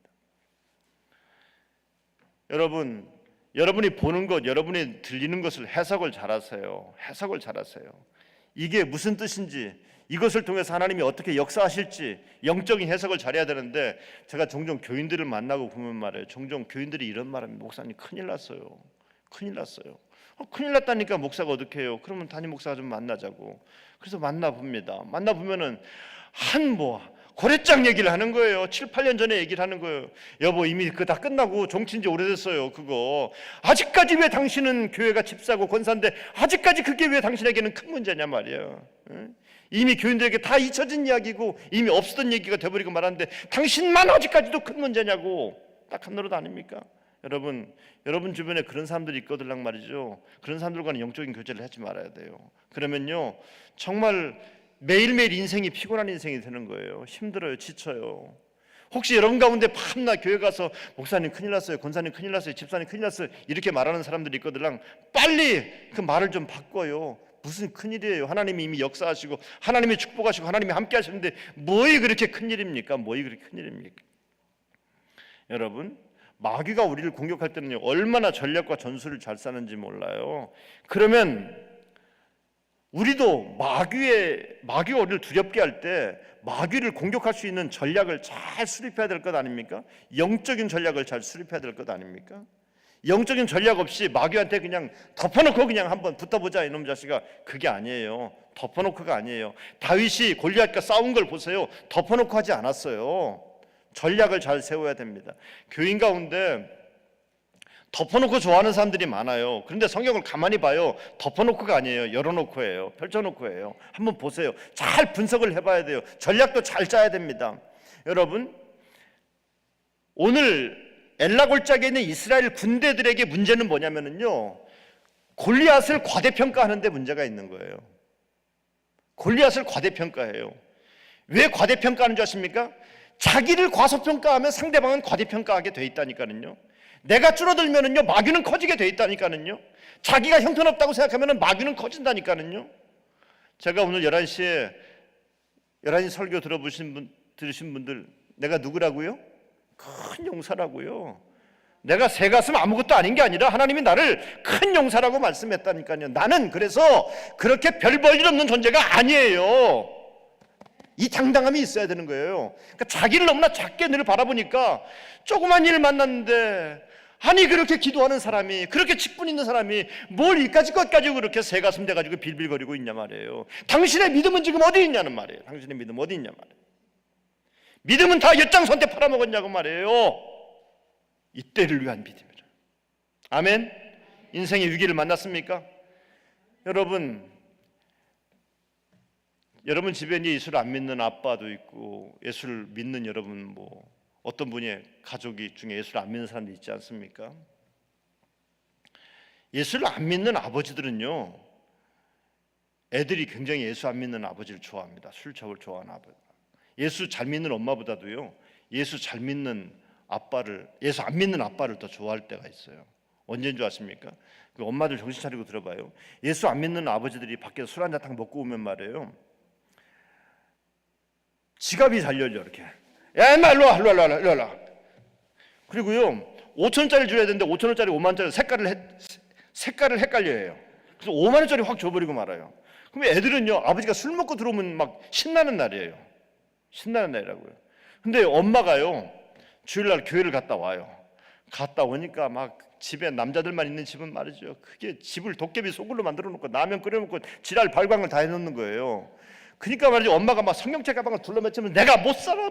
여러분이 보는 것, 여러분이 들리는 것을 해석을 잘하세요. 해석을 잘하세요. 이게 무슨 뜻인지, 이것을 통해서 하나님이 어떻게 역사하실지 영적인 해석을 잘해야 되는데, 제가 종종 교인들을 만나고 보면 말이에요. 종종 교인들이 이런 말합니다. 목사님 큰일 났어요. 큰일 났어요. 큰일 났다니까 목사가 어떻게 해요? 그러면 담임 목사가 좀 만나자고. 그래서 만나봅니다. 만나보면은 고래장 얘기를 하는 거예요. 7, 8년 전에 얘기를 하는 거예요. 여보, 이미 그거 다 끝나고 종친지 오래됐어요. 그거 아직까지 왜 당신은 교회가 집사고 권사인데 아직까지 그게 왜 당신에게는 큰 문제냐 말이에요. 이미 교인들에게 다 잊혀진 이야기고 이미 없었던 얘기가 돼버리고 말하는데 당신만 아직까지도 큰 문제냐고. 딱 한 노릇 아닙니까? 여러분 주변에 그런 사람들이 있거들랑 말이죠. 그런 사람들과는 영적인 교제를 하지 말아야 돼요. 그러면요 정말 매일매일 인생이 피곤한 인생이 되는 거예요. 힘들어요. 지쳐요. 혹시 여러분 가운데 밤낮 교회 가서 목사님 큰일 났어요, 권사님 큰일 났어요, 집사님 큰일 났어요 이렇게 말하는 사람들이 있거들랑 빨리 그 말을 좀 바꿔요. 무슨 큰일이에요. 하나님이 이미 역사하시고 하나님이 축복하시고 하나님이 함께 하시는데 뭐이 그렇게 큰일입니까? 뭐이 그렇게 큰일입니까? 여러분, 마귀가 우리를 공격할 때는 얼마나 전략과 전술을 잘 짜는지 몰라요. 그러면 우리도 마귀가 우리를 두렵게 할 때 마귀를 공격할 수 있는 전략을 잘 수립해야 될 것 아닙니까? 영적인 전략을 잘 수립해야 될 것 아닙니까? 영적인 전략 없이 마귀한테 그냥 덮어놓고 그냥 한번 붙어보자 이놈 자식아, 그게 아니에요. 덮어놓고가 아니에요. 다윗이 골리앗과 싸운 걸 보세요. 덮어놓고 하지 않았어요. 전략을 잘 세워야 됩니다. 교인 가운데 덮어놓고 좋아하는 사람들이 많아요. 그런데 성경을 가만히 봐요. 덮어놓고가 아니에요. 열어놓고예요. 펼쳐놓고예요. 한번 보세요. 잘 분석을 해봐야 돼요. 전략도 잘 짜야 됩니다. 여러분, 오늘 엘라골짜기에 있는 이스라엘 군대들에게 문제는 뭐냐면요, 골리앗을 과대평가하는 데 문제가 있는 거예요. 골리앗을 과대평가해요. 왜 과대평가하는 줄 아십니까? 자기를 과소평가하면 상대방은 과대평가하게 돼 있다니까요. 내가 줄어들면은요 마귀는 커지게 돼 있다니까요. 자기가 형편없다고 생각하면은 마귀는 커진다니까요. 제가 오늘 11시 설교 들으신 분들, 내가 누구라고요? 큰 용사라고요. 내가 새 가슴 아무것도 아닌 게 아니라 하나님이 나를 큰 용사라고 말씀했다니까요. 나는 그래서 그렇게 별 볼 일 없는 존재가 아니에요. 이 당당함이 있어야 되는 거예요. 그러니까 자기를 너무나 작게 늘 바라보니까 조그만 일을 만났는데, 아니 그렇게 기도하는 사람이, 그렇게 직분 있는 사람이 뭘 이까지 것까지 그렇게 새 가슴 돼가지고 빌빌거리고 있냐 말이에요. 당신의 믿음은 지금 어디 있냐는 말이에요. 당신의 믿음 어디 있냐 말이에요. 믿음은 다 엿장선대 팔아먹었냐고 말이에요. 이때를 위한 믿음이라. 아멘. 인생의 위기를 만났습니까? 여러분 집에 이제 예수를 안 믿는 아빠도 있고, 예수를 믿는 여러분 어떤 분의 가족이 중에 예수를 안 믿는 사람도 있지 않습니까? 예수를 안 믿는 아버지들은요, 애들이 굉장히 예수 안 믿는 아버지를 좋아합니다. 술접을 좋아하는 아버지. 예수 잘 믿는 엄마보다도요, 예수 잘 믿는 예수 안 믿는 아빠를 더 좋아할 때가 있어요. 언제인 줄 아십니까? 그 엄마들 정신 차리고 들어봐요. 예수 안 믿는 아버지들이 밖에서 술 한잔 딱 먹고 오면 말이에요, 지갑이 잘 열려 이렇게. 야, 인마 일로 와. 그리고요 5천원짜리 줘야 되는데 5천원짜리 5만원짜리 색깔을 헷갈려해요. 그래서 5만원짜리 확 줘버리고 말아요. 그럼 애들은요, 아버지가 술 먹고 들어오면 막 신나는 날이에요. 신나는 날이라고요. 근데 엄마가요, 주일날 교회를 갔다 와요. 갔다 오니까 막 집에 남자들만 있는 집은 말이죠, 그게 집을 도깨비 소굴로 만들어 놓고 라면 끓여 놓고 지랄 발광을 다 해놓는 거예요. 그러니까 말이죠, 엄마가 막 성경책 가방을 둘러매치면 내가 못 살아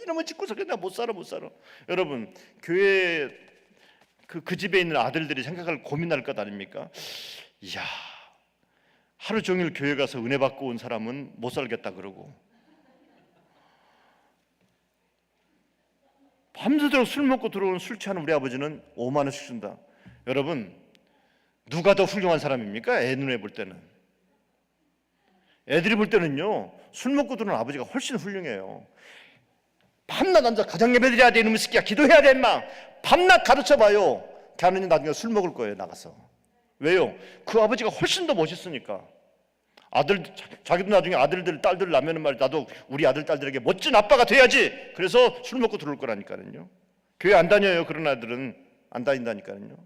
이놈의 집구석에 내가 못 살아. 여러분, 교회 그 집에 있는 아들들이 생각할 고민할 것 아닙니까? 이야, 하루 종일 교회 가서 은혜 받고 온 사람은 못 살겠다 그러고, 밤새도록 술 먹고 들어오는 술 취하는 우리 아버지는 5만 원씩 준다. 여러분, 누가 더 훌륭한 사람입니까? 애 눈에 볼 때는. 애들이 볼 때는요, 술 먹고 들어오는 아버지가 훨씬 훌륭해요. 밤낮 앉아 가정 예배 드려야 돼, 이놈의 새끼야. 기도해야 돼, 임마. 밤낮 가르쳐봐요. 걔는 나중에 술 먹을 거예요, 나가서. 왜요? 그 아버지가 훨씬 더 멋있으니까. 자기도 나중에 아들들, 딸들 낳으면 말이야, 나도 우리 아들, 딸들에게 멋진 아빠가 돼야지. 그래서 술 먹고 들어올 거라니까요. 교회 안 다녀요, 그런 아들은. 안 다닌다니까요.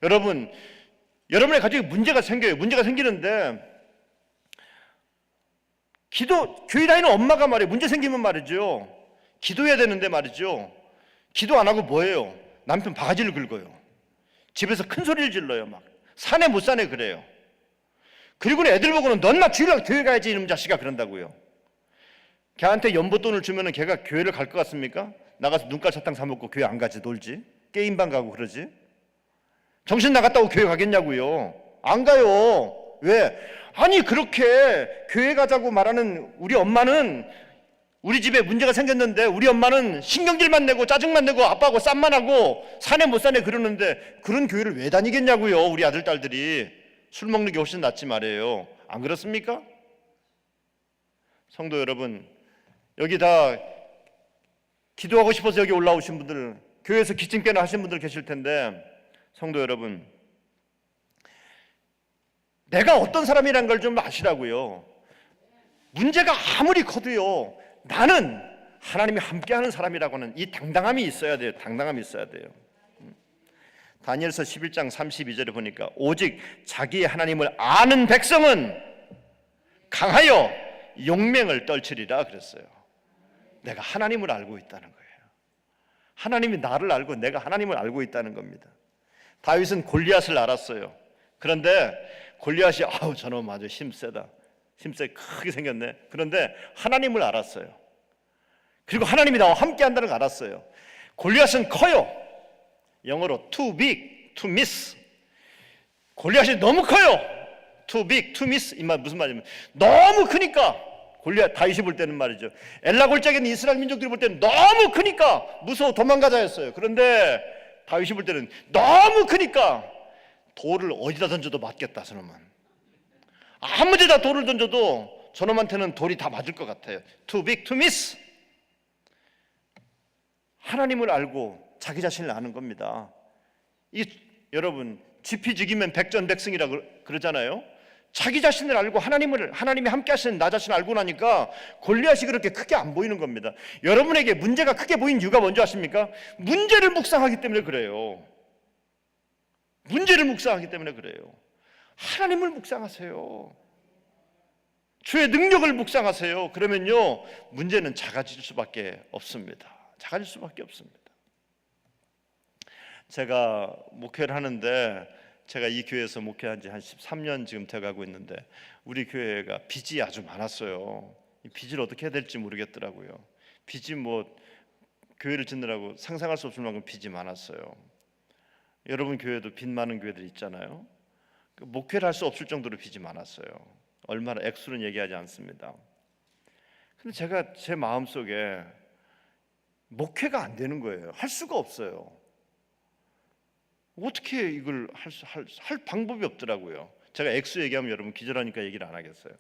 여러분, 여러분의 가정에 문제가 생겨요. 문제가 생기는데, 교회 다니는 엄마가 말이에요. 문제 생기면 말이죠. 기도해야 되는데 말이죠. 기도 안 하고 뭐예요? 남편 바가지를 긁어요. 집에서 큰 소리를 질러요. 막 사내 못 사내 그래요. 그리고는 애들 보고는 넌나 주일날 교회 가야지 이놈 자식아 그런다고요. 걔한테 연보돈을 주면은 걔가 교회를 갈 것 같습니까? 나가서 눈깔 사탕 사 먹고 교회 안 가지, 놀지, 게임방 가고 그러지. 정신 나갔다고 교회 가겠냐고요. 안 가요. 왜? 아니 그렇게 교회 가자고 말하는 우리 엄마는, 우리 집에 문제가 생겼는데 우리 엄마는 신경질만 내고 짜증만 내고 아빠하고 쌈만 하고 사내 못 사내 그러는데 그런 교회를 왜 다니겠냐고요. 우리 아들 딸들이 술 먹는 게 훨씬 낫지 말이에요. 안 그렇습니까? 성도 여러분, 여기 다 기도하고 싶어서 여기 올라오신 분들, 교회에서 기침깨나 하신 분들 계실 텐데, 성도 여러분, 내가 어떤 사람이란 걸 좀 아시라고요. 문제가 아무리 커도요, 나는 하나님이 함께하는 사람이라고는 이 당당함이 있어야 돼요. 당당함이 있어야 돼요. 다니엘서 11장 32절에 보니까 오직 자기의 하나님을 아는 백성은 강하여 용맹을 떨치리라 그랬어요. 내가 하나님을 알고 있다는 거예요. 하나님이 나를 알고 내가 하나님을 알고 있다는 겁니다. 다윗은 골리앗을 알았어요. 그런데 골리앗이 저놈 아주 힘세다. 힘세 크게 생겼네. 그런데 하나님을 알았어요. 그리고 하나님이 나와 함께 한다는 걸 알았어요. 골리앗은 커요. 영어로 too big to miss. 골리앗이 너무 커요. too big to miss. 이 말 무슨 말이냐면 너무 크니까, 골리앗 다윗이 볼 때는 말이죠, 엘라 골짜기에 있는 이스라엘 민족들이 볼 때는 너무 크니까 무서워 도망가자 했어요. 그런데 다윗이 볼 때는 너무 크니까 돌을 어디다 던져도 맞겠다. 저놈은 아무 데다 돌을 던져도 저놈한테는 돌이 다 맞을 것 같아요. too big to miss. 하나님을 알고 자기 자신을 아는 겁니다. 여러분, 지피지기면 백전백승이라고 그러잖아요. 자기 자신을 알고 하나님이 함께 하시는 나 자신을 알고 나니까 골리앗이 그렇게 크게 안 보이는 겁니다. 여러분에게 문제가 크게 보인 이유가 뭔지 아십니까? 문제를 묵상하기 때문에 그래요. 문제를 묵상하기 때문에 그래요. 하나님을 묵상하세요. 주의 능력을 묵상하세요. 그러면요, 문제는 작아질 수밖에 없습니다. 작아질 수밖에 없습니다. 제가 목회를 하는데, 제가 이 교회에서 목회한 지 한 13년 지금 돼가고 있는데, 우리 교회가 빚이 아주 많았어요. 이 빚을 어떻게 해야 될지 모르겠더라고요. 빚이 교회를 짓느라고 상상할 수 없을 만큼 빚이 많았어요. 여러분 교회도 빚 많은 교회들 있잖아요. 목회를 할 수 없을 정도로 빚이 많았어요. 얼마나, 액수는 얘기하지 않습니다. 근데 제가 제 마음속에 목회가 안 되는 거예요. 할 수가 없어요. 어떻게 이걸 할 방법이 없더라고요. 제가 액수 얘기하면 여러분 기절하니까 얘기를 안 하겠어요.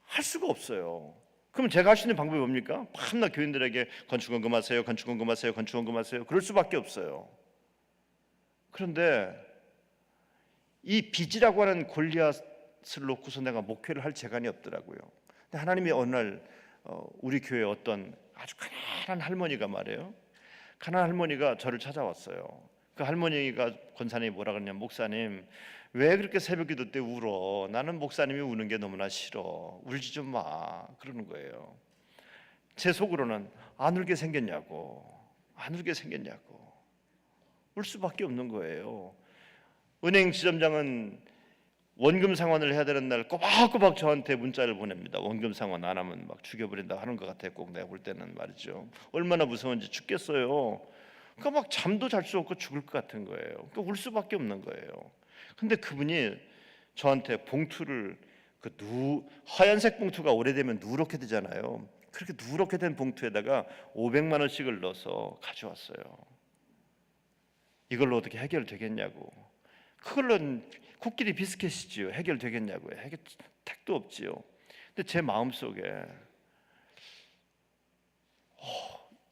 할 수가 없어요. 그럼 제가 할 수 있는 방법이 뭡니까? 밤낮 교인들에게 건축원금하세요, 건축원금하세요, 건축원금하세요. 그럴 수밖에 없어요. 그런데 이 빚이라고 하는 골리앗을 놓고서 내가 목회를 할 재간이 없더라고요. 근데 하나님이 어느 날 우리 교회 어떤 아주 가난한 할머니가 말이에요. 가난한 할머니가 저를 찾아왔어요. 그 할머니가 권사님이 뭐라 그러냐면, 목사님 왜 그렇게 새벽기도 때 울어? 나는 목사님이 우는 게 너무나 싫어. 울지 좀 마. 그러는 거예요. 제 속으로는 안 울게 생겼냐고, 안 울게 생겼냐고. 울 수밖에 없는 거예요. 은행 지점장은 원금 상환을 해야 되는 날 꼬박꼬박 저한테 문자를 보냅니다. 원금 상환 안 하면 막 죽여버린다 하는 것 같아요. 꼭 내가 볼 때는 말이죠. 얼마나 무서운지 죽겠어요. 그러니까 막 잠도 잘 수 없고 죽을 것 같은 거예요. 그러니까 울 수밖에 없는 거예요. 근데 그분이 저한테 봉투를, 하얀색 봉투가 오래되면 누렇게 되잖아요. 그렇게 누렇게 된 봉투에다가 500만 원씩을 넣어서 가져왔어요. 이걸로 어떻게 해결되겠냐고. 그걸로는 코끼리 비스켓이지요. 해결되겠냐고요. 택도 없지요. 근데 제 마음속에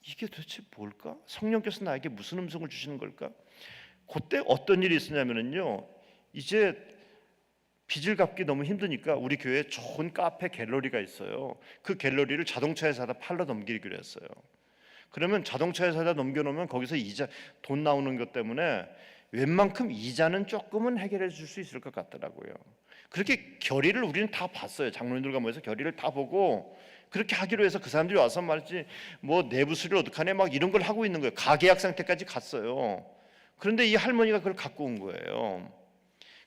이게 도대체 뭘까? 성령께서 나에게 무슨 음성을 주시는 걸까? 그때 어떤 일이 있었냐면요, 이제 빚을 갚기 너무 힘드니까 우리 교회에 좋은 카페 갤러리가 있어요. 그 갤러리를 자동차에 사다 팔러 넘기기로 했어요. 그러면 자동차에 사다 넘겨놓으면 거기서 이자 돈 나오는 것 때문에 웬만큼 이자는 조금은 해결해 줄 수 있을 것 같더라고요. 그렇게 결의를 우리는 다 봤어요. 장로님들과 모여서 결의를 다 보고 그렇게 하기로 해서 그 사람들이 와서 말이지 뭐 내부 수리를 어떡하네 막 이런 걸 하고 있는 거예요. 가계약 상태까지 갔어요. 그런데 이 할머니가 그걸 갖고 온 거예요.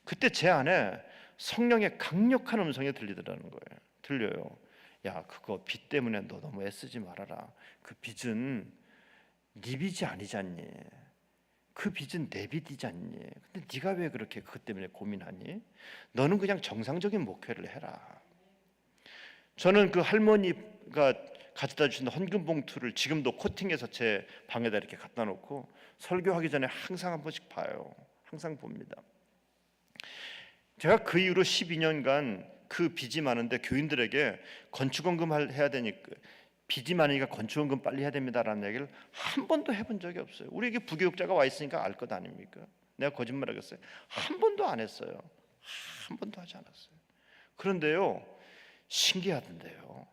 그때 제 안에 성령의 강력한 음성이 들리더라는 거예요. 들려요. 야, 그거 빚 때문에 너 너무 애쓰지 말아라. 그 빚은 네 빚이 아니잖니. 그 빚은 내 빚이잖니. 근데 네가 왜 그렇게 그것 때문에 고민하니? 너는 그냥 정상적인 목회를 해라. 저는 그 할머니가 가져다 주신 헌금 봉투를 지금도 코팅해서 제 방에다 이렇게 갖다 놓고 설교하기 전에 항상 한 번씩 봐요. 항상 봅니다. 제가 그 이후로 12년간 그 빚이 많은데 교인들에게 건축원금 해야 되니까 빚이 많으니까 건축원금 빨리 해야 됩니다라는 얘기를 한 번도 해본 적이 없어요. 우리에게 부교육자가 와 있으니까 알 것 아닙니까? 내가 거짓말하겠어요? 한 번도 안 했어요. 한 번도 하지 않았어요. 그런데요, 신기하던데요,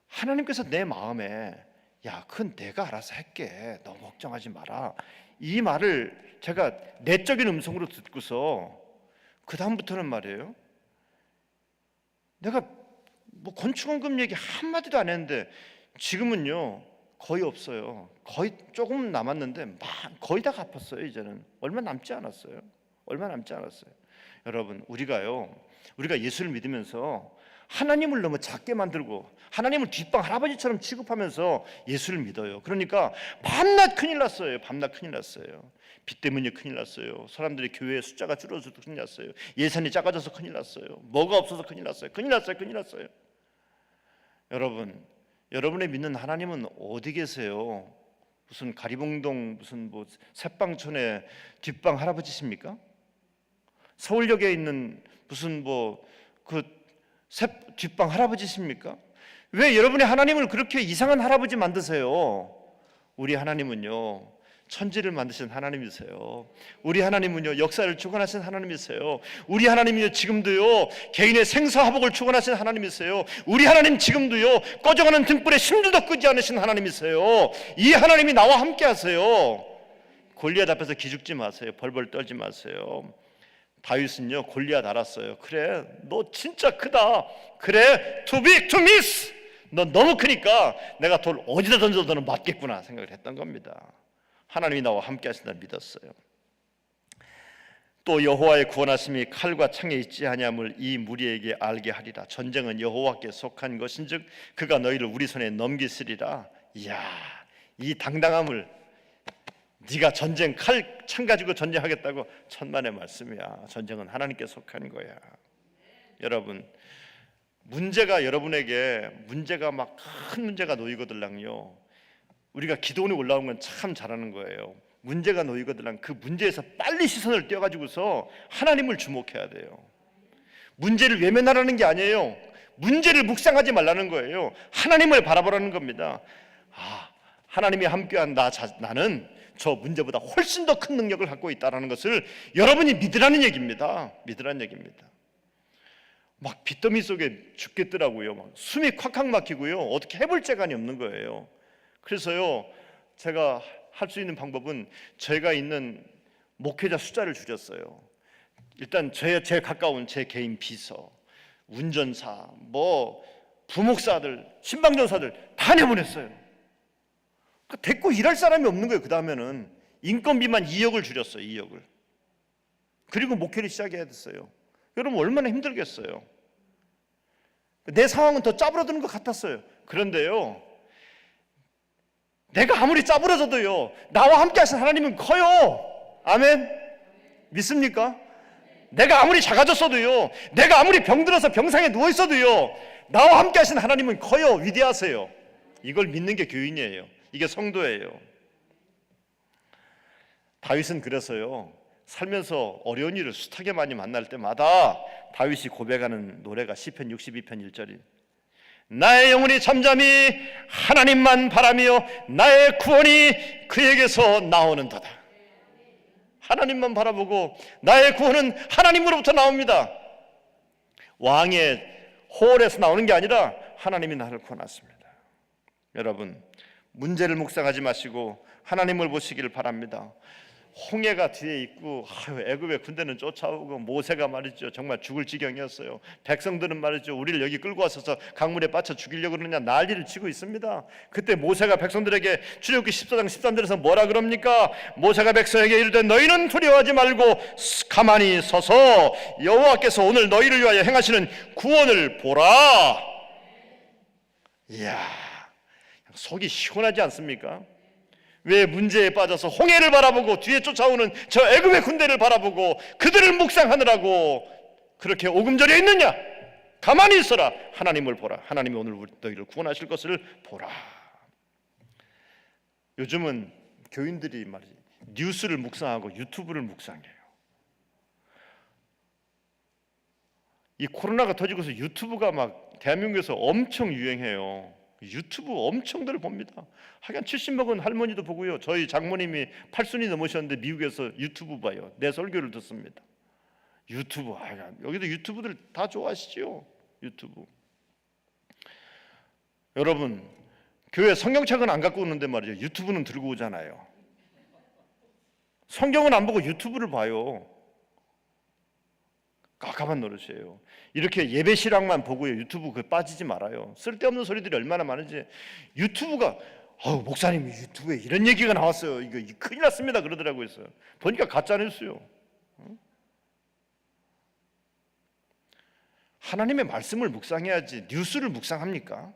하나님께서 내 마음에 야, 그건 내가 알아서 할게, 너무 걱정하지 마라, 이 말을 제가 내적인 음성으로 듣고서 그 다음부터는 말이에요, 내가 뭐 건축원금 얘기 한마디도 안 했는데 지금은요 거의 없어요. 거의 조금 남았는데 거의 다 갚았어요. 이제는 얼마 남지 않았어요. 얼마 남지 않았어요. 여러분, 우리가 예수를 믿으면서 하나님을 너무 작게 만들고 하나님을 뒷방 할아버지처럼 취급하면서 예수를 믿어요. 그러니까 밤낮 큰일 났어요. 밤낮 큰일 났어요. 빚 때문에 큰일 났어요. 사람들이 교회의 숫자가 줄어서 큰일 났어요. 예산이 작아져서 큰일 났어요. 뭐가 없어서 큰일 났어요. 큰일 났어요. 여러분, 여러분의 믿는 하나님은 어디 계세요? 무슨 가리봉동 무슨 뭐 새빵촌의 뒷방 할아버지십니까? 서울역에 있는 무슨 뭐 그 뒷방 할아버지십니까? 왜 여러분의 하나님을 그렇게 이상한 할아버지 만드세요? 우리 하나님은요 천지를 만드신 하나님이세요. 우리 하나님은요 역사를 주관하신 하나님이세요. 우리 하나님은요 지금도요 개인의 생사화복을 주관하신 하나님이세요. 우리 하나님 지금도요 꺼져가는 등불에 심지도 끄지 않으신 하나님이세요. 이 하나님이 나와 함께 하세요. 골리앗 앞에서 기죽지 마세요. 벌벌 떨지 마세요. 다윗은요 골리앗 알았어요. 그래, 너 진짜 크다. 그래, too big to miss. 너 너무 크니까 내가 돌 어디다 던져도 너는 맞겠구나 생각을 했던 겁니다. 하나님이 나와 함께 하신다 믿었어요. 또 여호와의 구원하심이 칼과 창에 있지 아니함을 이 무리에게 알게 하리라. 전쟁은 여호와께 속한 것인즉 그가 너희를 우리 손에 넘기시리라. 이야, 이 당당함을, 네가 전쟁 칼 창 가지고 전쟁하겠다고, 천만의 말씀이야. 전쟁은 하나님께 속한 거야. 여러분, 문제가 여러분에게 문제가 막 큰 문제가 놓이거들랑요, 우리가 기도원에 올라온 건 참 잘하는 거예요. 문제가 놓이거들랑 그 문제에서 빨리 시선을 떼어가지고서 하나님을 주목해야 돼요. 문제를 외면하라는 게 아니에요. 문제를 묵상하지 말라는 거예요. 하나님을 바라보라는 겁니다. 하나님이 함께한 나는 저 문제보다 훨씬 더 큰 능력을 갖고 있다는 것을 여러분이 믿으라는 얘기입니다. 믿으라는 얘기입니다. 막 빚더미 속에 죽겠더라고요. 막 숨이 콱콱 막히고요. 어떻게 해볼 재간이 없는 거예요. 그래서요, 제가 할 수 있는 방법은 제가 있는 목회자 숫자를 줄였어요. 일단 제일 가까운 제 개인 비서, 운전사, 뭐 부목사들, 신방전사들 다 내보냈어요. 데리고 일할 사람이 없는 거예요. 그 다음에는 인건비만 2억을 줄였어요. 2억을. 그리고 목회를 시작해야 됐어요. 여러분 얼마나 힘들겠어요. 내 상황은 더 짜부러드는 것 같았어요. 그런데요, 내가 아무리 짜부러져도요 나와 함께 하신 하나님은 커요. 아멘. 믿습니까? 내가 아무리 작아졌어도요, 내가 아무리 병들어서 병상에 누워있어도요, 나와 함께 하신 하나님은 커요, 위대하세요. 이걸 믿는 게 교인이에요. 이게 성도예요. 다윗은 그래서요, 살면서 어려운 일을 숱하게 많이 만날 때마다 다윗이 고백하는 노래가 시편 62편 1절이 나의 영혼이 잠잠히 하나님만 바라며 나의 구원이 그에게서 나오는도다. 하나님만 바라보고 나의 구원은 하나님으로부터 나옵니다. 왕의 홀에서 나오는 게 아니라 하나님이 나를 구원하십니다. 여러분, 문제를 묵상하지 마시고 하나님을 보시기를 바랍니다. 홍해가 뒤에 있고 애굽의 군대는 쫓아오고 모세가 말이죠, 정말 죽을 지경이었어요. 백성들은 말이죠, 우리를 여기 끌고 와서 강물에 빠져 죽이려고 그러느냐 난리를 치고 있습니다. 그때 모세가 백성들에게 출애굽기 14장 13절에서 뭐라 그럽니까? 모세가 백성에게 이르되 너희는 두려워하지 말고 가만히 서서 여호와께서 오늘 너희를 위하여 행하시는 구원을 보라. 이야, 속이 시원하지 않습니까? 왜 문제에 빠져서 홍해를 바라보고 뒤에 쫓아오는 저 애굽의 군대를 바라보고 그들을 묵상하느라고 그렇게 오금절에 있느냐? 가만히 있어라. 하나님을 보라. 하나님이 오늘 너희를 구원하실 것을 보라. 요즘은 교인들이 말이지 뉴스를 묵상하고 유튜브를 묵상해요. 이 코로나가 터지고서 유튜브가 막 대한민국에서 엄청 유행해요. 유튜브 엄청들 봅니다. 하긴 70 먹은 할머니도 보고요. 저희 장모님이 80이 넘으셨는데 미국에서 유튜브 봐요. 내 설교를 듣습니다. 유튜브, 여기도 유튜브들 다 좋아하시죠? 유튜브. 여러분, 교회 성경책은 안 갖고 오는데 말이죠, 유튜브는 들고 오잖아요. 성경은 안 보고 유튜브를 봐요. 깜깜한 노릇이에요. 이렇게 예배 실황만 보고요, 유튜브 그 빠지지 말아요. 쓸데없는 소리들이 얼마나 많은지. 유튜브가 목사님 유튜브에 이런 얘기가 나왔어요. 이거 큰일 났습니다 그러더라고요. 보니까 가짜 뉴스요. 하나님의 말씀을 묵상해야지 뉴스를 묵상합니까?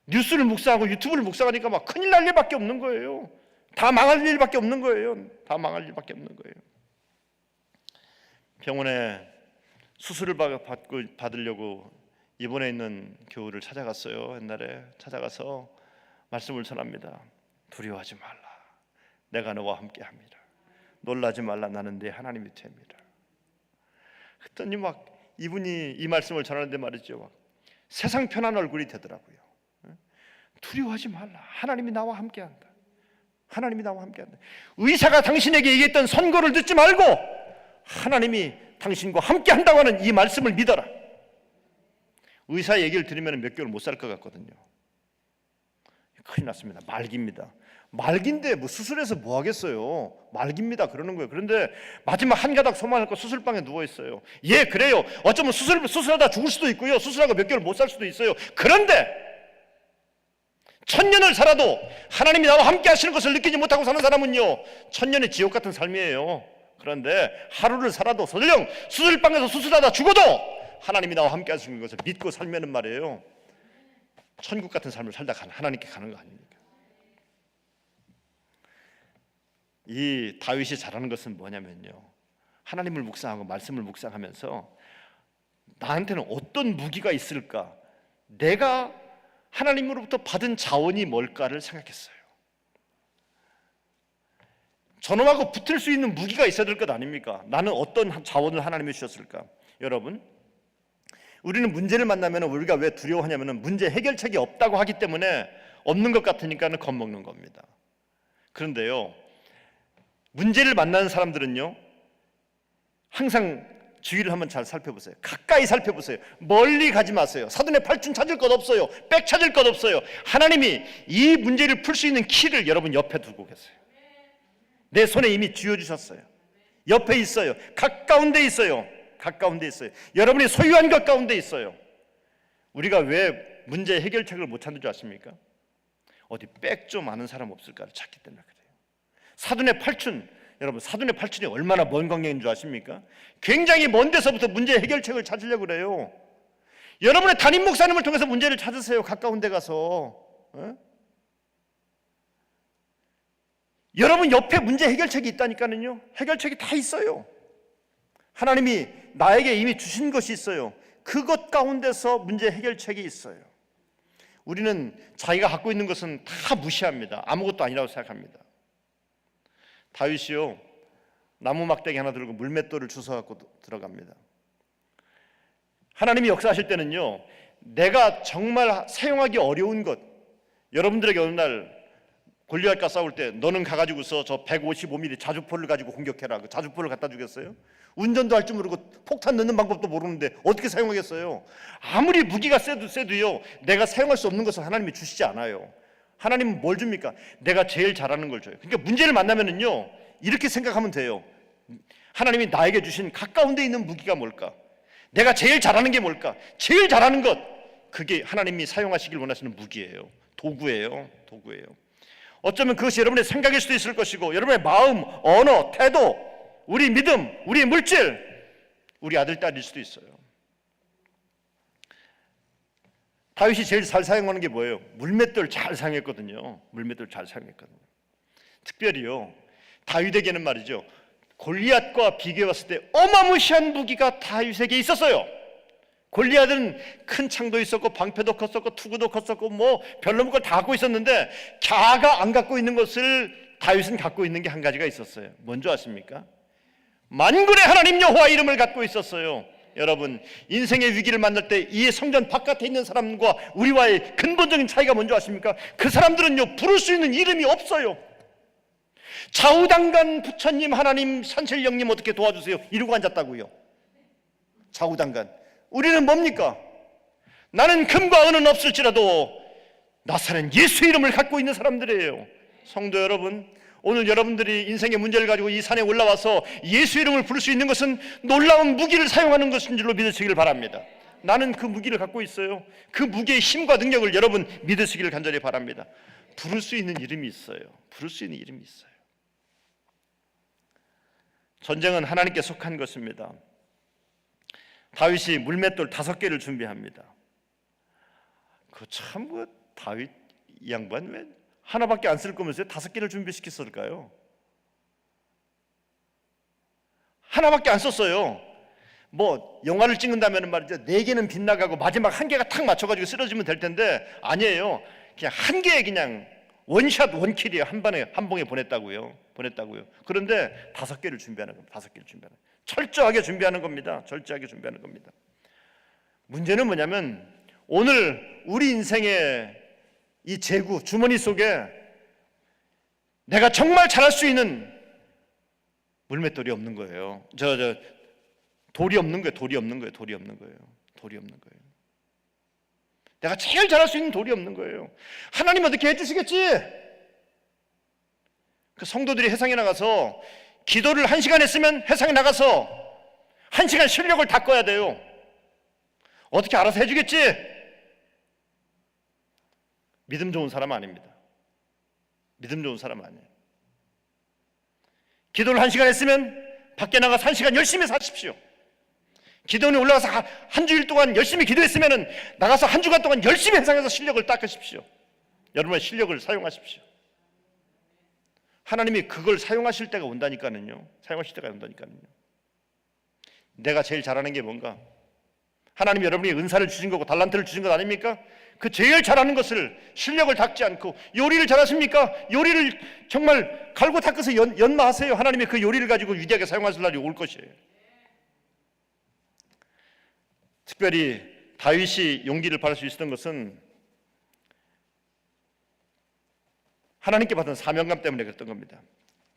뉴스를 묵상하고 유튜브를 묵상하니까 막 큰일 날 일밖에 없는 거예요. 다 망할 일밖에 없는 거예요. 다 망할 일밖에 없는 거예요. 병원에 수술을 받으려고 입원해 있는 교우를 찾아갔어요. 옛날에 찾아가서 말씀을 전합니다. 두려워하지 말라. 내가 너와 함께합니다. 놀라지 말라. 나는 네 하나님이 됩니다. 그랬더니 막 이분이 이 말씀을 전하는데 말이죠, 막 세상 편한 얼굴이 되더라고요. 두려워하지 말라. 하나님이 나와 함께한다. 하나님이 나와 함께한다. 의사가 당신에게 얘기했던 선고를 듣지 말고 하나님이 당신과 함께한다고 하는 이 말씀을 믿어라. 의사 얘기를 들으면 몇 개월 못 살 것 같거든요. 큰일 났습니다. 말기입니다. 말기인데 뭐 수술해서 뭐 하겠어요. 말기입니다 그러는 거예요. 그런데 마지막 한 가닥 소망할 거 수술방에 누워 있어요. 예, 그래요. 어쩌면 수술하다 죽을 수도 있고요, 수술하고 몇 개월 못 살 수도 있어요. 그런데 1000년을 살아도 하나님이 나와 함께 하시는 것을 느끼지 못하고 사는 사람은요, 1000년의 지옥 같은 삶이에요. 그런데 하루를 살아도 설령 수술방에서 수술하다 죽어도 하나님이 나와 함께 하시는 것을 믿고 살면은 말이에요, 천국 같은 삶을 살다 하나님께 가는 거 아닙니까? 이 다윗이 잘하는 것은 뭐냐면요, 하나님을 묵상하고 말씀을 묵상하면서 나한테는 어떤 무기가 있을까, 내가 하나님으로부터 받은 자원이 뭘까를 생각했어요. 저놈하고 붙을 수 있는 무기가 있어야 될 것 아닙니까? 나는 어떤 자원을 하나님이 주셨을까? 여러분, 우리는 문제를 만나면 우리가 왜 두려워하냐면 문제 해결책이 없다고 하기 때문에 없는 것 같으니까 겁먹는 겁니다. 그런데요, 문제를 만나는 사람들은요, 항상 주위를 한번 잘 살펴보세요. 가까이 살펴보세요. 멀리 가지 마세요. 사돈의 팔춘 찾을 것 없어요. 백 찾을 것 없어요. 하나님이 이 문제를 풀 수 있는 키를 여러분 옆에 두고 계세요. 내 손에 이미 쥐어주셨어요. 옆에 있어요. 가까운 데 있어요. 가까운 데 있어요. 여러분이 소유한 것 가운데 있어요. 우리가 왜 문제 해결책을 못 찾는 줄 아십니까? 어디 백 좀 아는 사람 없을까를 찾기 때문에 그래요. 사돈의 팔춘, 여러분 사돈의 팔춘이 얼마나 먼 광야인 줄 아십니까? 굉장히 먼 데서부터 문제 해결책을 찾으려고 그래요. 여러분의 담임 목사님을 통해서 문제를 찾으세요. 가까운 데 가서. 여러분 옆에 문제 해결책이 있다니까요. 해결책이 다 있어요. 하나님이 나에게 이미 주신 것이 있어요. 그것 가운데서 문제 해결책이 있어요. 우리는 자기가 갖고 있는 것은 다 무시합니다. 아무것도 아니라고 생각합니다. 다윗이요, 나무 막대기 하나 들고 물맷돌을 주워 갖고 들어갑니다. 하나님이 역사하실 때는요, 내가 정말 사용하기 어려운 것, 여러분들에게 어느 날 골리앗과 싸울 때 너는 가가지고서 저 155mm 자주포를 가지고 공격해라. 그 자주포를 갖다 주겠어요? 운전도 할 줄 모르고 폭탄 넣는 방법도 모르는데 어떻게 사용하겠어요? 아무리 무기가 세도요, 내가 사용할 수 없는 것을 하나님이 주시지 않아요. 하나님은 뭘 줍니까? 내가 제일 잘하는 걸 줘요. 그러니까 문제를 만나면은요, 이렇게 생각하면 돼요. 하나님이 나에게 주신 가까운 데 있는 무기가 뭘까? 내가 제일 잘하는 게 뭘까? 제일 잘하는 것, 그게 하나님이 사용하시길 원하시는 무기예요. 도구예요. 어쩌면 그것이 여러분의 생각일 수도 있을 것이고, 여러분의 마음, 언어, 태도, 우리 믿음, 우리 물질, 우리 아들, 딸일 수도 있어요. 다윗이 제일 잘 사용하는 게 뭐예요? 물맷돌 잘 사용했거든요. 특별히요, 다윗에게는 말이죠, 골리앗과 비교해봤을 때 어마무시한 무기가 다윗에게 있었어요. 골리앗은 큰 창도 있었고 방패도 컸었고 투구도 컸었고 뭐 별로 걸 다 갖고 있었는데, 자아가 안 갖고 있는 것을 다윗은 갖고 있는 게 한 가지가 있었어요. 뭔지 아십니까? 만군의 하나님 여호와 이름을 갖고 있었어요. 여러분, 인생의 위기를 만날 때 이 성전 바깥에 있는 사람과 우리와의 근본적인 차이가 뭔지 아십니까? 그 사람들은요, 부를 수 있는 이름이 없어요. 좌우당간 부처님, 하나님, 산신령님 어떻게 도와주세요 이러고 앉았다고요. 좌우당간. 우리는 뭡니까? 나는 금과 은은 없을지라도 나사는 예수 이름을 갖고 있는 사람들이에요. 성도 여러분, 오늘 여러분들이 인생의 문제를 가지고 이 산에 올라와서 예수 이름을 부를 수 있는 것은 놀라운 무기를 사용하는 것인 줄로 믿으시길 바랍니다. 나는 그 무기를 갖고 있어요. 그 무기의 힘과 능력을 여러분 믿으시기를 간절히 바랍니다. 부를 수 있는 이름이 있어요. 전쟁은 하나님께 속한 것입니다. 다윗이 물맷돌 5개를 준비합니다. 다윗 이 양반 왜 하나밖에 안 쓸 거면서 5개를 준비시켰을까요? 하나밖에 안 썼어요. 뭐 영화를 찍는다면 말이죠, 4개는 빗나가고 마지막 1개가 탁 맞춰가지고 쓰러지면 될 텐데, 아니에요. 그냥 1개에 그냥 원샷 원킬이에요. 한 봉에 보냈다고요. 그런데 5개를 준비하는 겁니다. 철저하게 준비하는 겁니다. 문제는 뭐냐면, 오늘 우리 인생의 이 재구 주머니 속에 내가 정말 잘할 수 있는 물맷돌이 없는 거예요. 돌이 없는 거예요. 내가 제일 잘할 수 있는 돌이 없는 거예요. 하나님 어떻게 해주시겠지? 그 성도들이 해상에 나가서 기도를 1시간 했으면 해상에 나가서 1시간 실력을 닦아야 돼요. 어떻게 알아서 해주겠지? 믿음 좋은 사람 아닙니다. 기도를 1시간 했으면 밖에 나가서 1시간 열심히 사십시오. 기도원에 올라가서 한 주일 동안 열심히 기도했으면 나가서 한 주간 동안 열심히 해상에서 실력을 닦으십시오. 여러분의 실력을 사용하십시오. 하나님이 그걸 사용하실 때가 온다니까요. 내가 제일 잘하는 게 뭔가? 하나님이 여러분이 은사를 주신 거고 달란트를 주신 것 아닙니까? 그 제일 잘하는 것을, 실력을 닦지 않고, 요리를 잘하십니까? 요리를 정말 갈고 닦아서 연마하세요. 하나님이 그 요리를 가지고 위대하게 사용하실 날이 올 것이에요. 특별히 다윗이 용기를 발할 수 있었던 것은 하나님께 받은 사명감 때문에 그랬던 겁니다.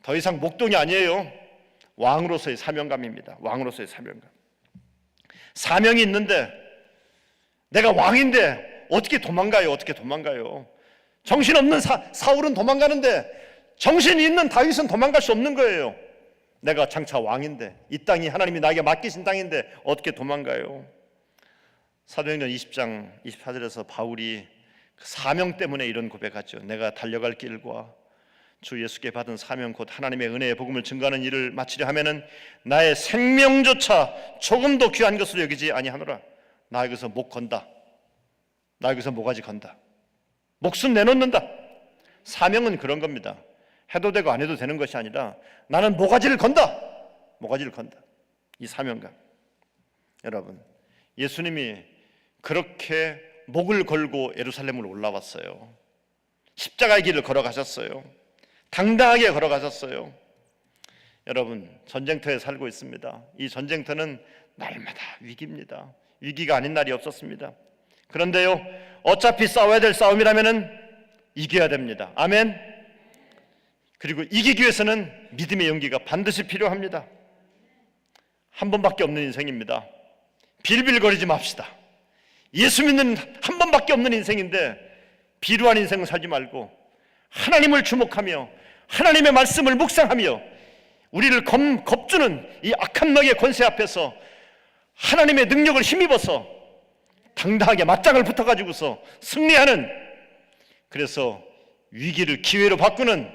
더 이상 목동이 아니에요. 왕으로서의 사명감입니다. 사명이 있는데, 내가 왕인데 어떻게 도망가요? 정신없는 사울은 도망가는데 정신이 있는 다윗은 도망갈 수 없는 거예요. 내가 장차 왕인데, 이 땅이 하나님이 나에게 맡기신 땅인데 어떻게 도망가요? 사도행전 20장 24절에서 바울이 그 사명 때문에 이런 고백하죠. 내가 달려갈 길과 주 예수께 받은 사명 곧 하나님의 은혜의 복음을 증거하는 일을 마치려 하면은 나의 생명조차 조금도 귀한 것으로 여기지 아니하노라. 나 여기서 목 건다. 나 여기서 모가지 건다. 목숨 내놓는다. 사명은 그런 겁니다. 해도 되고 안 해도 되는 것이 아니라 나는 모가지를 건다. 이 사명감. 여러분, 예수님이 그렇게 목을 걸고 예루살렘을 올라왔어요. 십자가의 길을 걸어가셨어요. 당당하게 걸어가셨어요. 여러분, 전쟁터에 살고 있습니다. 이 전쟁터는 날마다 위기입니다. 위기가 아닌 날이 없었습니다. 그런데요, 어차피 싸워야 될 싸움이라면은 이겨야 됩니다. 아멘. 그리고 이기기 위해서는 믿음의 용기가 반드시 필요합니다. 한 번밖에 없는 인생입니다. 빌빌거리지 맙시다. 예수 믿는 한 번밖에 없는 인생인데 비루한 인생을 살지 말고 하나님을 주목하며 하나님의 말씀을 묵상하며 우리를 겁주는 이 악한 마귀의 권세 앞에서 하나님의 능력을 힘입어서 당당하게 맞짱을 붙어가지고서 승리하는, 그래서 위기를 기회로 바꾸는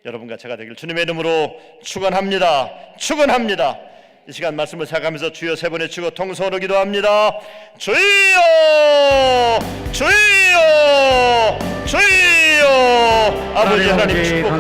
여러분과 제가 되길 주님의 이름으로 축원합니다. 축원합니다. 이 시간 말씀을 생각하면서 주여 세 번의 주고 통성으로 기도합니다. 주여, 주여, 주여. 아버지 하나님 축복하여